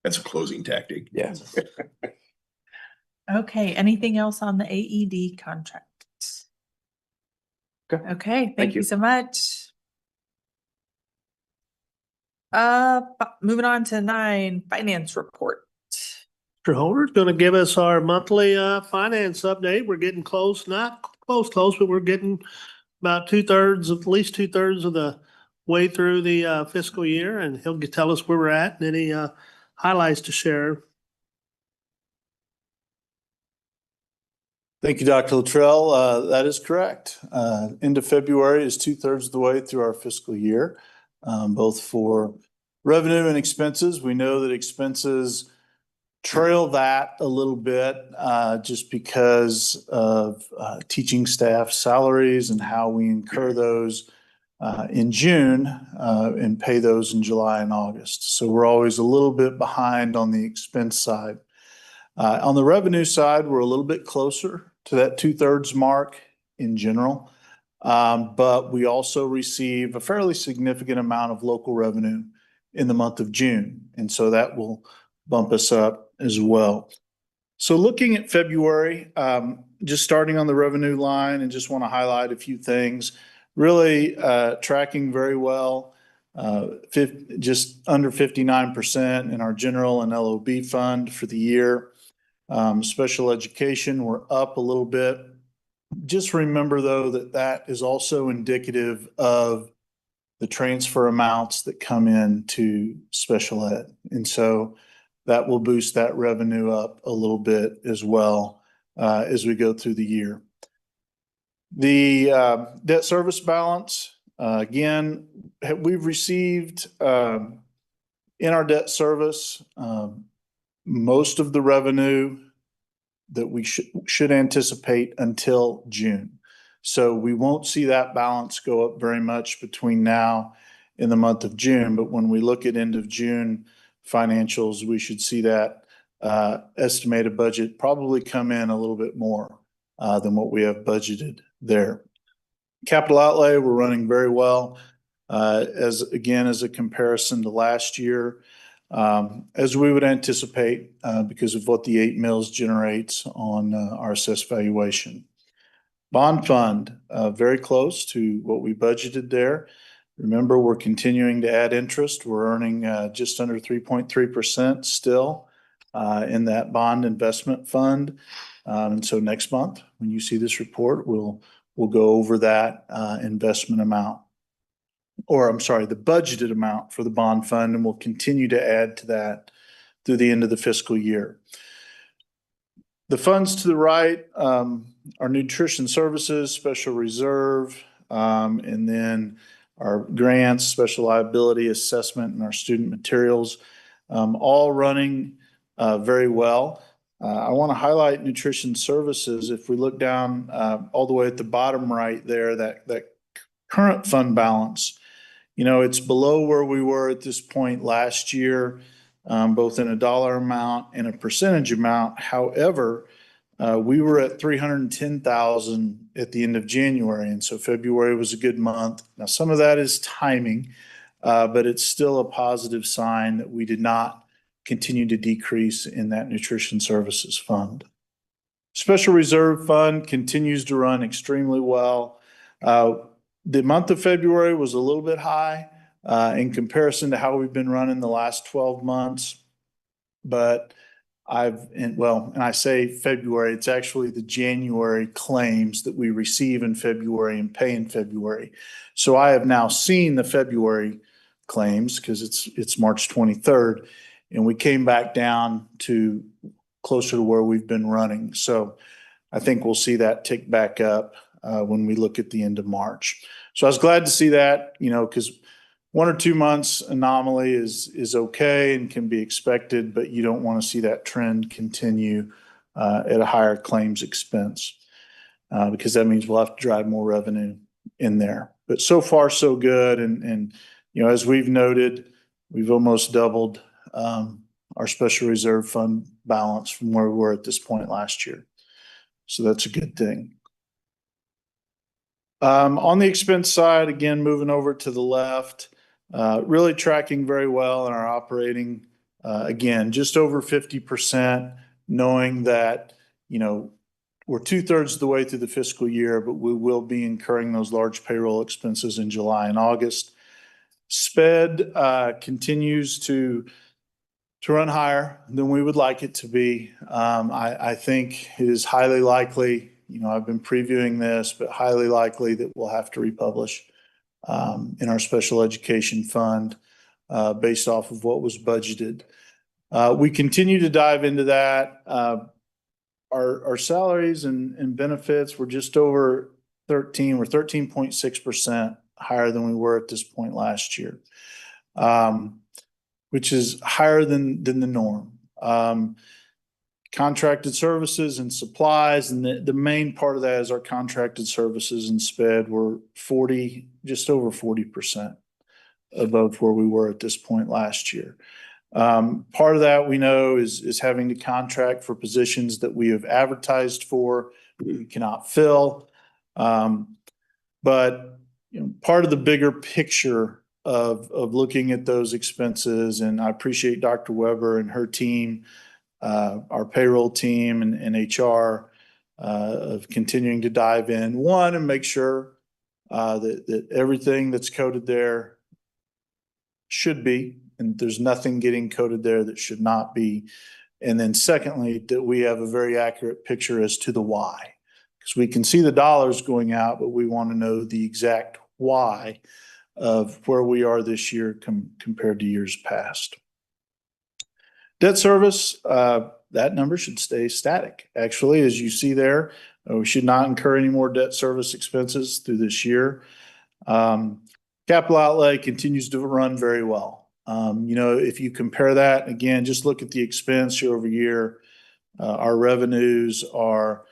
That's a closing tactic. Yeah. Okay, anything else on the AED contract? Okay, thank you so much. Moving on to 9, finance report. Mr. Holder's going to give us our monthly finance update. We're getting close, not close, but we're getting about at least 2/3 of the way through the fiscal year, and he'll tell us where we're at and any highlights to share. Thank you, Dr. Luttrell. That is correct. End of February is 2/3 of the way through our fiscal year, both for revenue and expenses. We know that expenses trail that a little bit just because of teaching staff salaries and how we incur those in June and pay those in July and August. So we're always a little bit behind on the expense side. On the revenue side, we're a little bit closer to that 2/3 mark in general. But we also receive a fairly significant amount of local revenue in the month of June. And so that will bump us up as well. So looking at February, just starting on the revenue line, and just want to highlight a few things. Really tracking very well, just under 59% in our general and LOB fund for the year. Special education, we're up a little bit. Just remember though that that is also indicative of the transfer amounts that come in to special ed. And so that will boost that revenue up a little bit as well as we go through the year. The debt service balance, again, we've received in our debt service most of the revenue that we should anticipate until June. So we won't see that balance go up very much between now and the month of June. But when we look at end of June financials, we should see that estimated budget probably come in a little bit more than what we have budgeted there. Capital outlay, we're running very well as a comparison to last year. As we would anticipate because of what the 8 mills generates on our assessed valuation. Bond fund, very close to what we budgeted there. Remember, we're continuing to add interest. We're earning just under 3.3% still in that bond investment fund. And so next month, when you see this report, we'll go over that investment amount. Or I'm sorry, the budgeted amount for the bond fund, and we'll continue to add to that through the end of the fiscal year. The funds to the right are nutrition services, special reserve, and then our grants, special liability assessment, and our student materials, all running very well. I want to highlight nutrition services. If we look down all the way at the bottom right there, that current fund balance, it's below where we were at this point last year, both in a dollar amount and a percentage amount. However, we were at 310,000 at the end of January, and so February was a good month. Now, some of that is timing, but it's still a positive sign that we did not continue to decrease in that nutrition services fund. Special reserve fund continues to run extremely well. The month of February was a little bit high in comparison to how we've been running the last 12 months, but and I say February, it's actually the January claims that we receive in February and pay in February. So I have now seen the February claims because it's March 23rd, and we came back down to closer to where we've been running. So I think we'll see that tick back up when we look at the end of March. So I was glad to see that, because 1 or 2 months anomaly is okay and can be expected, but you don't want to see that trend continue at a higher claims expense because that means we'll have to drive more revenue in there. But so far, so good. And as we've noted, we've almost doubled our special reserve fund balance from where we were at this point last year. So that's a good thing. On the expense side, again, moving over to the left, really tracking very well in our operating, again, just over 50%, knowing that, we're 2/3 of the way through the fiscal year, but we will be incurring those large payroll expenses in July and August. SPED continues to run higher than we would like it to be. I think it is highly likely, I've been previewing this, but highly likely that we'll have to republish in our special education fund based off of what was budgeted. We continue to dive into that. Our salaries and benefits were just over 13. We're 13.6% higher than we were at this point last year, which is higher than the norm. Contracted services and supplies, and the main part of that is our contracted services and SPED were just over 40% above where we were at this point last year. Part of that we know is having to contract for positions that we have advertised for, we cannot fill. But part of the bigger picture of looking at those expenses, and I appreciate Dr. Weber and her team, our payroll team and HR of continuing to dive in, one, and make sure that everything that's coded there should be, and there's nothing getting coded there that should not be. And then secondly, that we have a very accurate picture as to the why. Because we can see the dollars going out, but we want to know the exact why of where we are this year compared to years past. Debt service, that number should stay static. Actually, as you see there, we should not incur any more debt service expenses through this year. Capital outlay continues to run very well. If you compare that, again, just look at the expense year over year. Our revenues are,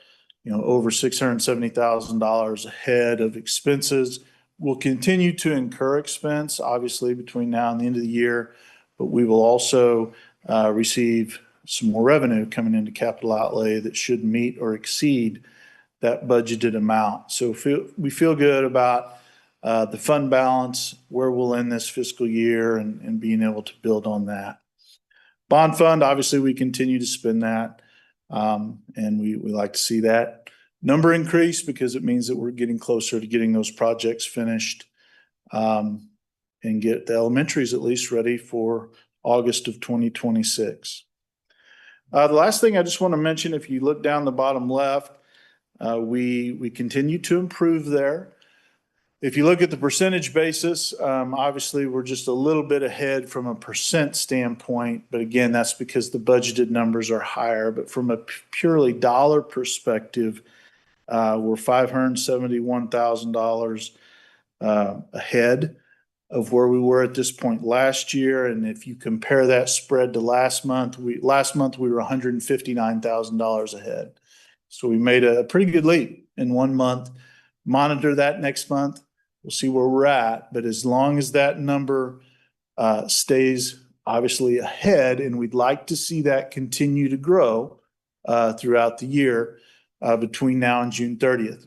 over $670,000 ahead of expenses. We'll continue to incur expense, obviously, between now and the end of the year, but we will also receive some more revenue coming into capital outlay that should meet or exceed that budgeted amount. So we feel good about the fund balance, where we'll end this fiscal year, and being able to build on that. Bond fund, obviously, we continue to spend that, and we like to see that number increase because it means that we're getting closer to getting those projects finished and get the elementaries at least ready for August of 2026. The last thing I just want to mention, if you look down the bottom left, we continue to improve there. If you look at the percentage basis, obviously we're just a little bit ahead from a percent standpoint, but again, that's because the budgeted numbers are higher. But from a purely dollar perspective, we're $571,000 ahead of where we were at this point last year. And if you compare that spread to last month we were $159,000 ahead. So we made a pretty good leap in 1 month. Monitor that next month. We'll see where we're at. But as long as that number stays obviously ahead, and we'd like to see that continue to grow throughout the year between now and June 30th.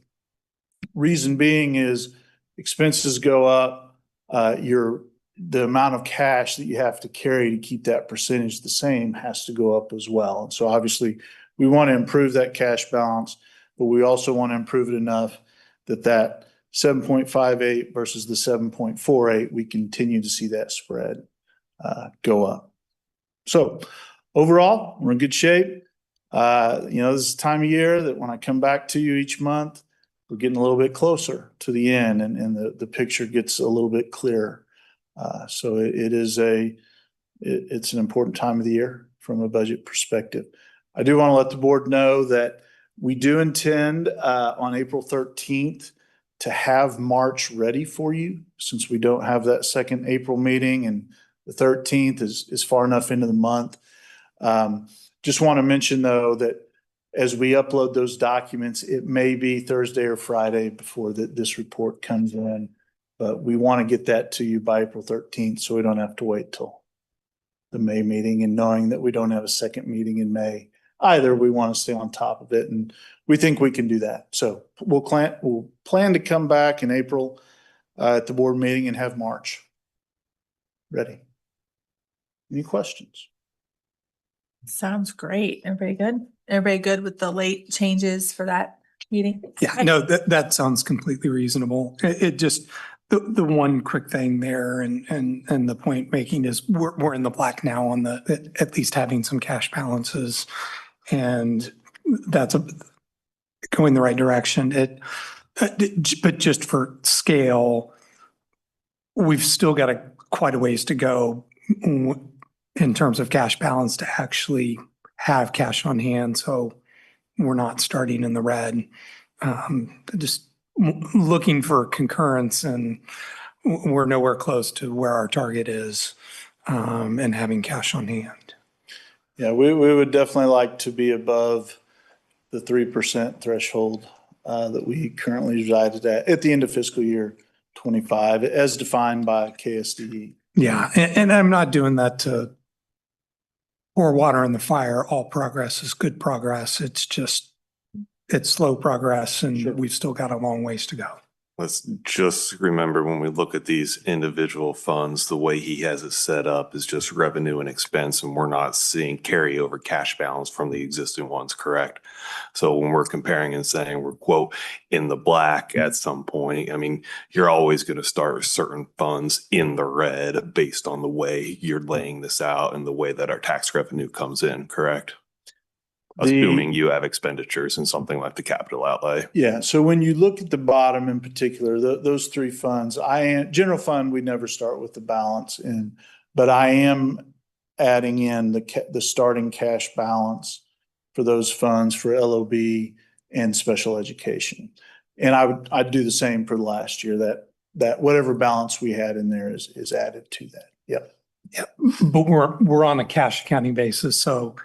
Reason being is expenses go up. The amount of cash that you have to carry to keep that percentage the same has to go up as well. And so obviously we want to improve that cash balance, but we also want to improve it enough that 7.58 versus the 7.48, we continue to see that spread go up. So overall, we're in good shape. This is the time of year that when I come back to you each month, we're getting a little bit closer to the end and the picture gets a little bit clearer. So it's an important time of the year from a budget perspective. I do want to let the board know that we do intend on April 13th to have March ready for you, since we don't have that second April meeting and the 13th is far enough into the month. Just want to mention though that as we upload those documents, it may be Thursday or Friday before this report comes in, but we want to get that to you by April 13th so we don't have to wait till the May meeting, and knowing that we don't have a second meeting in May either, we want to stay on top of it, and we think we can do that. So we'll plan to come back in April at the board meeting and have March ready. Any questions? Sounds great. Everybody good? Everybody good with the late changes for that meeting? Yeah, no, that sounds completely reasonable. It just, the one quick thing there and the point making is we're in the black now on at least having some cash balances, and that's going the right direction. But just for scale, we've still got quite a ways to go in terms of cash balance to actually have cash on hand. So we're not starting in the red. Just looking for concurrence, and we're nowhere close to where our target is, and having cash on hand. Yeah, we would definitely like to be above the 3% threshold that we currently resided at the end of fiscal year 25, as defined by KSDE. Yeah, and I'm not doing that to pour water on the fire. All progress is good progress. It's slow progress, and we've still got a long ways to go. Let's just remember, when we look at these individual funds, the way he has it set up is just revenue and expense, and we're not seeing carryover cash balance from the existing ones, correct? So when we're comparing and saying we're, quote, in the black at some point, I mean, you're always going to start with certain funds in the red based on the way you're laying this out and the way that our tax revenue comes in, correct? Assuming you have expenditures in something like the capital outlay. Yeah, so when you look at the bottom in particular, those three funds, general fund, we never start with the balance in, but I am adding in the starting cash balance for those funds for LOB and special education. And I'd do the same for last year, that whatever balance we had in there is added to that. Yep. Yep. But we're on a cash accounting basis, so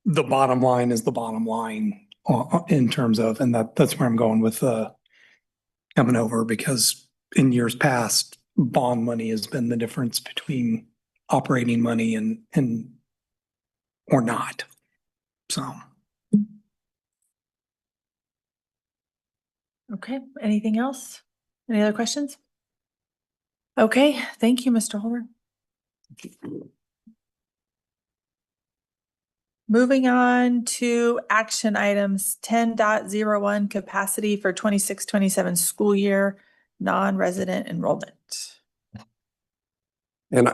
the bottom line is the bottom line in terms of, and that's where I'm going with coming over, because in years past, bond money has been the difference between operating money and or not. So. Okay, anything else? Any other questions? Okay, thank you, Mr. Holmer. Moving on to action items 10.01 capacity for 26-27 school year, non-resident enrollment. And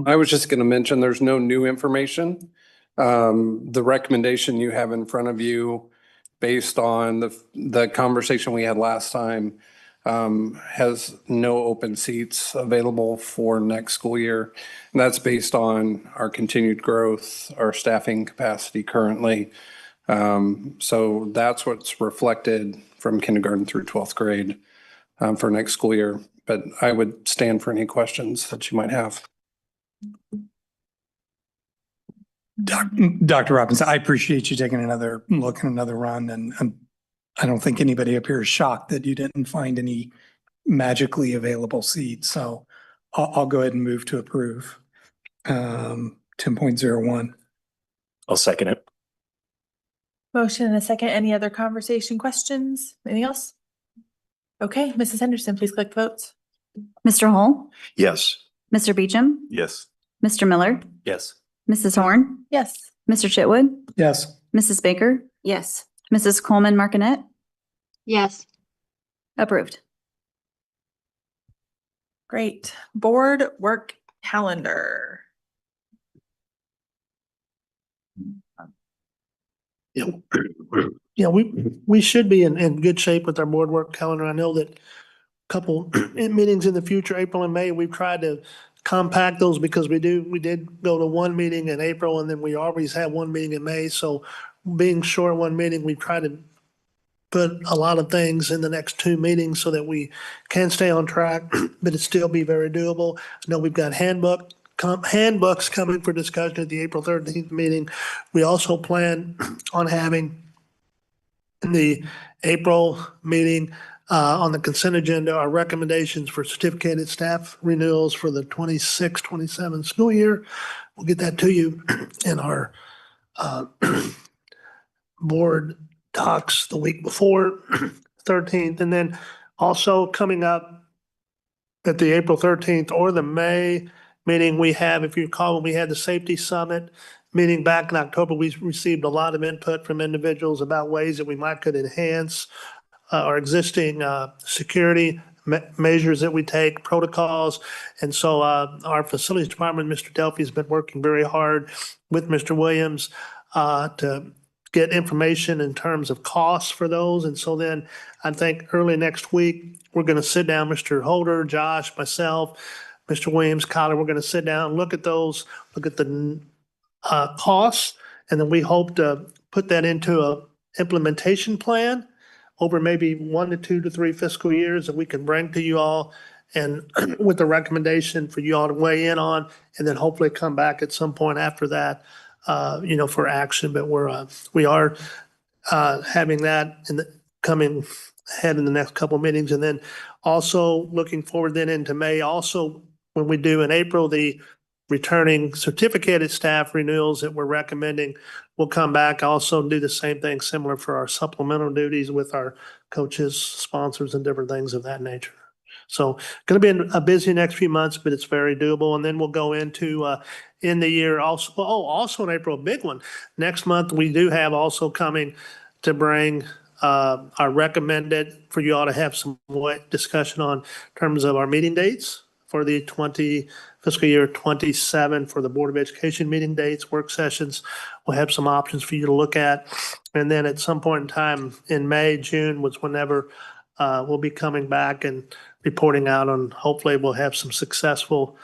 I was just going to mention there's no new information. The recommendation you have in front of you, based on the conversation we had last time, has no open seats available for next school year. And that's based on our continued growth, our staffing capacity currently. So that's what's reflected from kindergarten through 12th grade for next school year. But I would stand for any questions that you might have. Dr. Robbins, I appreciate you taking another look and another run, and I don't think anybody up here is shocked that you didn't find any magically available seats. So I'll go ahead and move to approve 10.01. I'll second it. Motion and a second. Any other conversation, questions? Anything else? Okay, Mrs. Henderson, please click votes. Mr. Hall, Yes. Mr. Beecham, Yes. Mr. Miller, Yes. Mrs. Horn, Yes. Mr. Chitwood, Yes. Mrs. Baker, Yes. Mrs. Coleman Martinet, Yes. approved. Great. Board work calendar. Yeah, yeah, we should be in good shape with our board work calendar. I know that a couple meetings in the future, April and May, we've tried to compact those because we did go to one meeting in April and then we always have one meeting in May. So being short one meeting, we try to put a lot of things in the next two meetings so that we can stay on track, but it still be very doable. I know we've got handbooks coming for discussion at the April 13th meeting. We also plan on having in the April meeting on the consent agenda our recommendations for certificated staff renewals for the 26-27 school year. We'll get that to you in our board docs the week before 13th. And then also coming up at the April 13th or the May meeting we have, if you recall, when we had the safety summit meeting back in October, we received a lot of input from individuals about ways that we could enhance our existing security measures that we take, protocols. And so our facilities department, Mr. Delphi, has been working very hard with Mr. Williams to get information in terms of costs for those. And so then I think early next week, we're going to sit down, Mr. Holder, Josh, myself, Mr. Williams, Kyler, we're going to sit down, look at those, look at the costs, and then we hope to put that into a implementation plan over maybe 1 to 2 to 3 fiscal years that we can bring to you all and with the recommendation for you all to weigh in on, and then hopefully come back at some point after that, for action. But we are having that in the coming ahead in the next couple of meetings. And then also looking forward then into May, also when we do in April, the returning certificated staff renewals that we're recommending, we'll come back also and do the same thing similar for our supplemental duties with our coaches, sponsors, and different things of that nature. So going to be a busy next few months, but it's very doable. And then we'll go into in the year also. Oh, also in April, a big one. Next month, we do have also coming to bring our recommended for you all to have some discussion on in terms of our meeting dates for the fiscal year 27 for the Board of Education meeting dates, work sessions. We'll have some options for you to look at. And then at some point in time in May, June was whenever we'll be coming back and reporting out on, hopefully we'll have some successful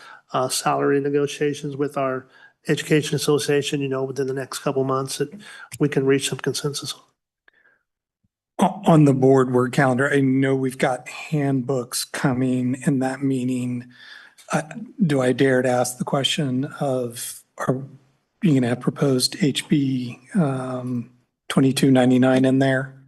salary negotiations with our Education Association, within the next couple months that we can reach some consensus on. On the board work calendar, I know we've got handbooks coming in that meeting. Do I dare to ask the question of, are you going to have proposed HB 2299 in there?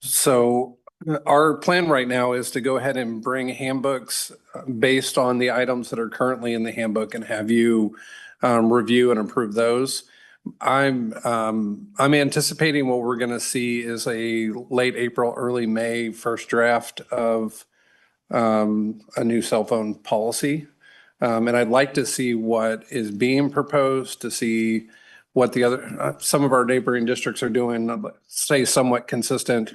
So our plan right now is to go ahead and bring handbooks based on the items that are currently in the handbook and have you review and approve those. I'm anticipating what we're going to see is a late April, early May first draft of a new cell phone policy. And I'd like to see what is being proposed, to see what the other, some of our neighboring districts are doing, stay somewhat consistent.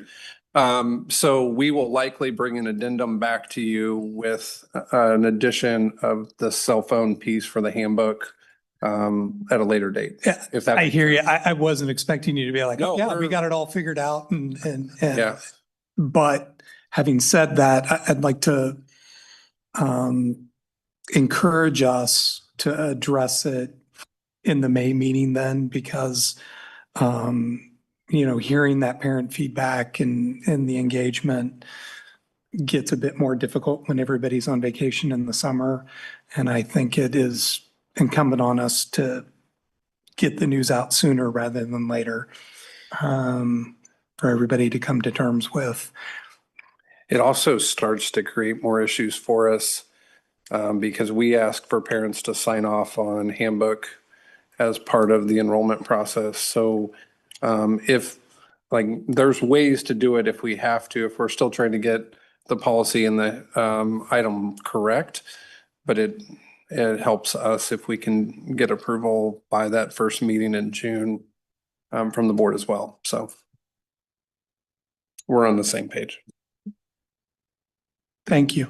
So we will likely bring an addendum back to you with an addition of the cell phone piece for the handbook at a later date. Yeah, if that I hear you. I wasn't expecting you to be like, No, oh, yeah, we we're- got it all figured out. And Yeah. But having said that, I'd like to encourage us to address it in the May meeting then, because hearing that parent feedback and the engagement gets a bit more difficult when everybody's on vacation in the summer. And I think it is incumbent on us to get the news out sooner rather than later for everybody to come to terms with. It also starts to create more issues for us because we ask for parents to sign off on handbook as part of the enrollment process. So if there's ways to do it if we have to, if we're still trying to get the policy and the item correct, but it helps us if we can get approval by that first meeting in June from the board as well. So we're on the same page. Thank you.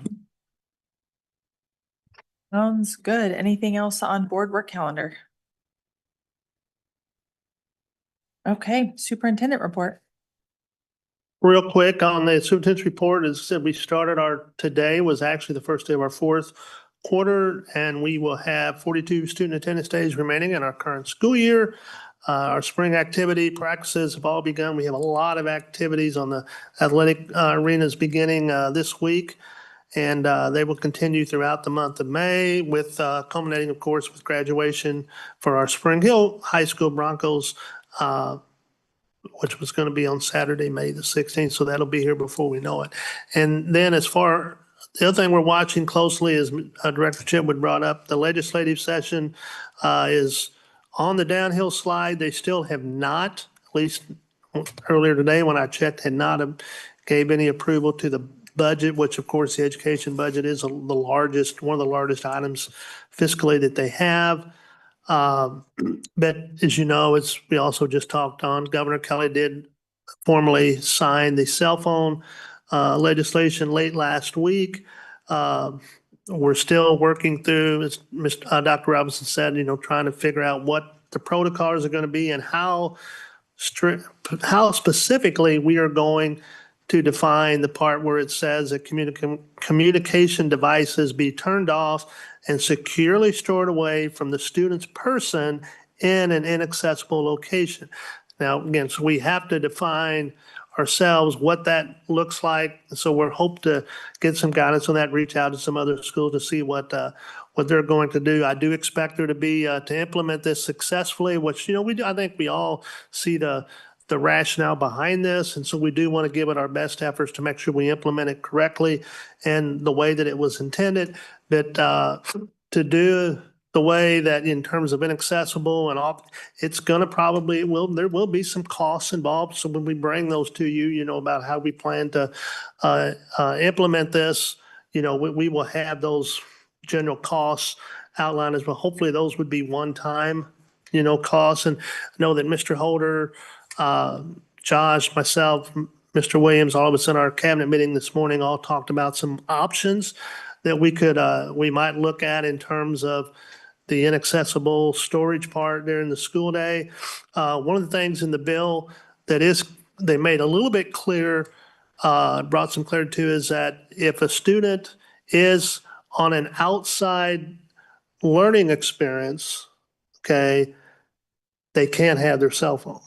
Sounds good. Anything else on board work calendar? Okay, superintendent report. Real quick on the superintendent's report, as I said, we started today was actually the first day of our fourth quarter, and we will have 42 student attendance days remaining in our current school year. Our spring activity practices have all begun. We have a lot of activities on the athletic arenas beginning this week, and they will continue throughout the month of May with culminating, of course, with graduation for our Spring Hill High School Broncos, which was going to be on Saturday, May the 16th. So that'll be here before we know it. And then the other thing we're watching closely is Director Chipwood brought up, the legislative session is on the downhill slide. They still have not, at least earlier today when I checked, had not gave any approval to the budget, which of course the education budget is one of the largest items fiscally that they have. But as you know, as we also just talked on, Governor Kelly did formally sign the cell phone legislation late last week. We're still working through, as Dr. Robinson said, trying to figure out what the protocols are going to be and how specifically we are going to define the part where it says that communication devices be turned off and securely stored away from the student's person in an inaccessible location. Now, again, so we have to define ourselves what that looks like. So we're hope to get some guidance on that, reach out to some other schools to see what they're going to do. I do expect there to be to implement this successfully, which we do. I think we all see the rationale behind this, and so we do want to give it our best efforts to make sure we implement it correctly and the way that it was intended. But to do the way that in terms of inaccessible and all, it's going to there will be some costs involved. So when we bring those to you, about how we plan to implement this, we will have those general costs outlined as well. Hopefully those would be one-time, costs. And I know that Mr. Holder, Josh, myself, Mr. Williams, all of us in our cabinet meeting this morning all talked about some options that we might look at in terms of the inaccessible storage part during the school day. One of the things in the bill they made a little bit clear, brought some clarity to, is that if a student is on an outside learning experience, okay, they can't have their cell phone.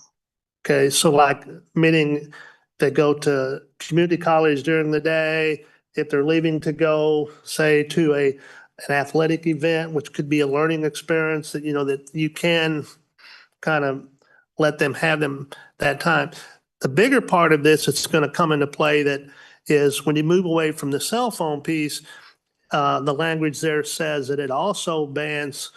Okay, so like meaning they go to community college during the day, if they're leaving to go, say, to an athletic event, which could be a learning experience that, that you can kind of let them have them that time. The bigger part of this that's going to come into play that is when you move away from the cell phone piece, the language there says that it also bans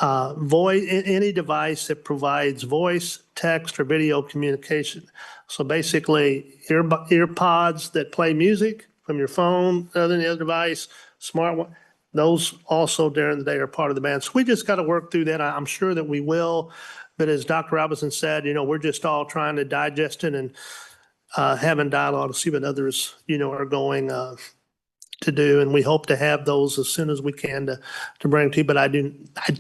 any device that provides voice, text, or video communication. So basically, earpods that play music from your phone, other than the other device, smart one, those also during the day are part of the ban. So we just got to work through that. I'm sure that we will. But as Dr. Robinson said, we're just all trying to digest it and having dialogue to see what others, are going to do, and we hope to have those as soon as we can to bring to you. But I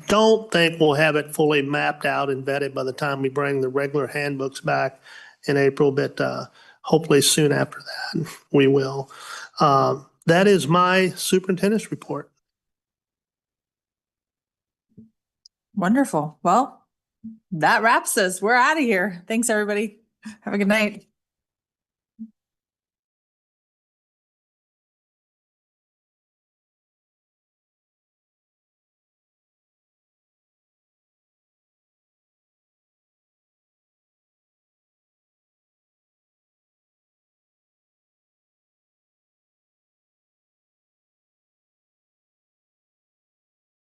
don't think we'll have it fully mapped out and vetted by the time we bring the regular handbooks back in April, but hopefully soon after that we will. That is my superintendent's report. Wonderful. Well, that wraps us. We're out of here. Thanks, everybody. Have a good night.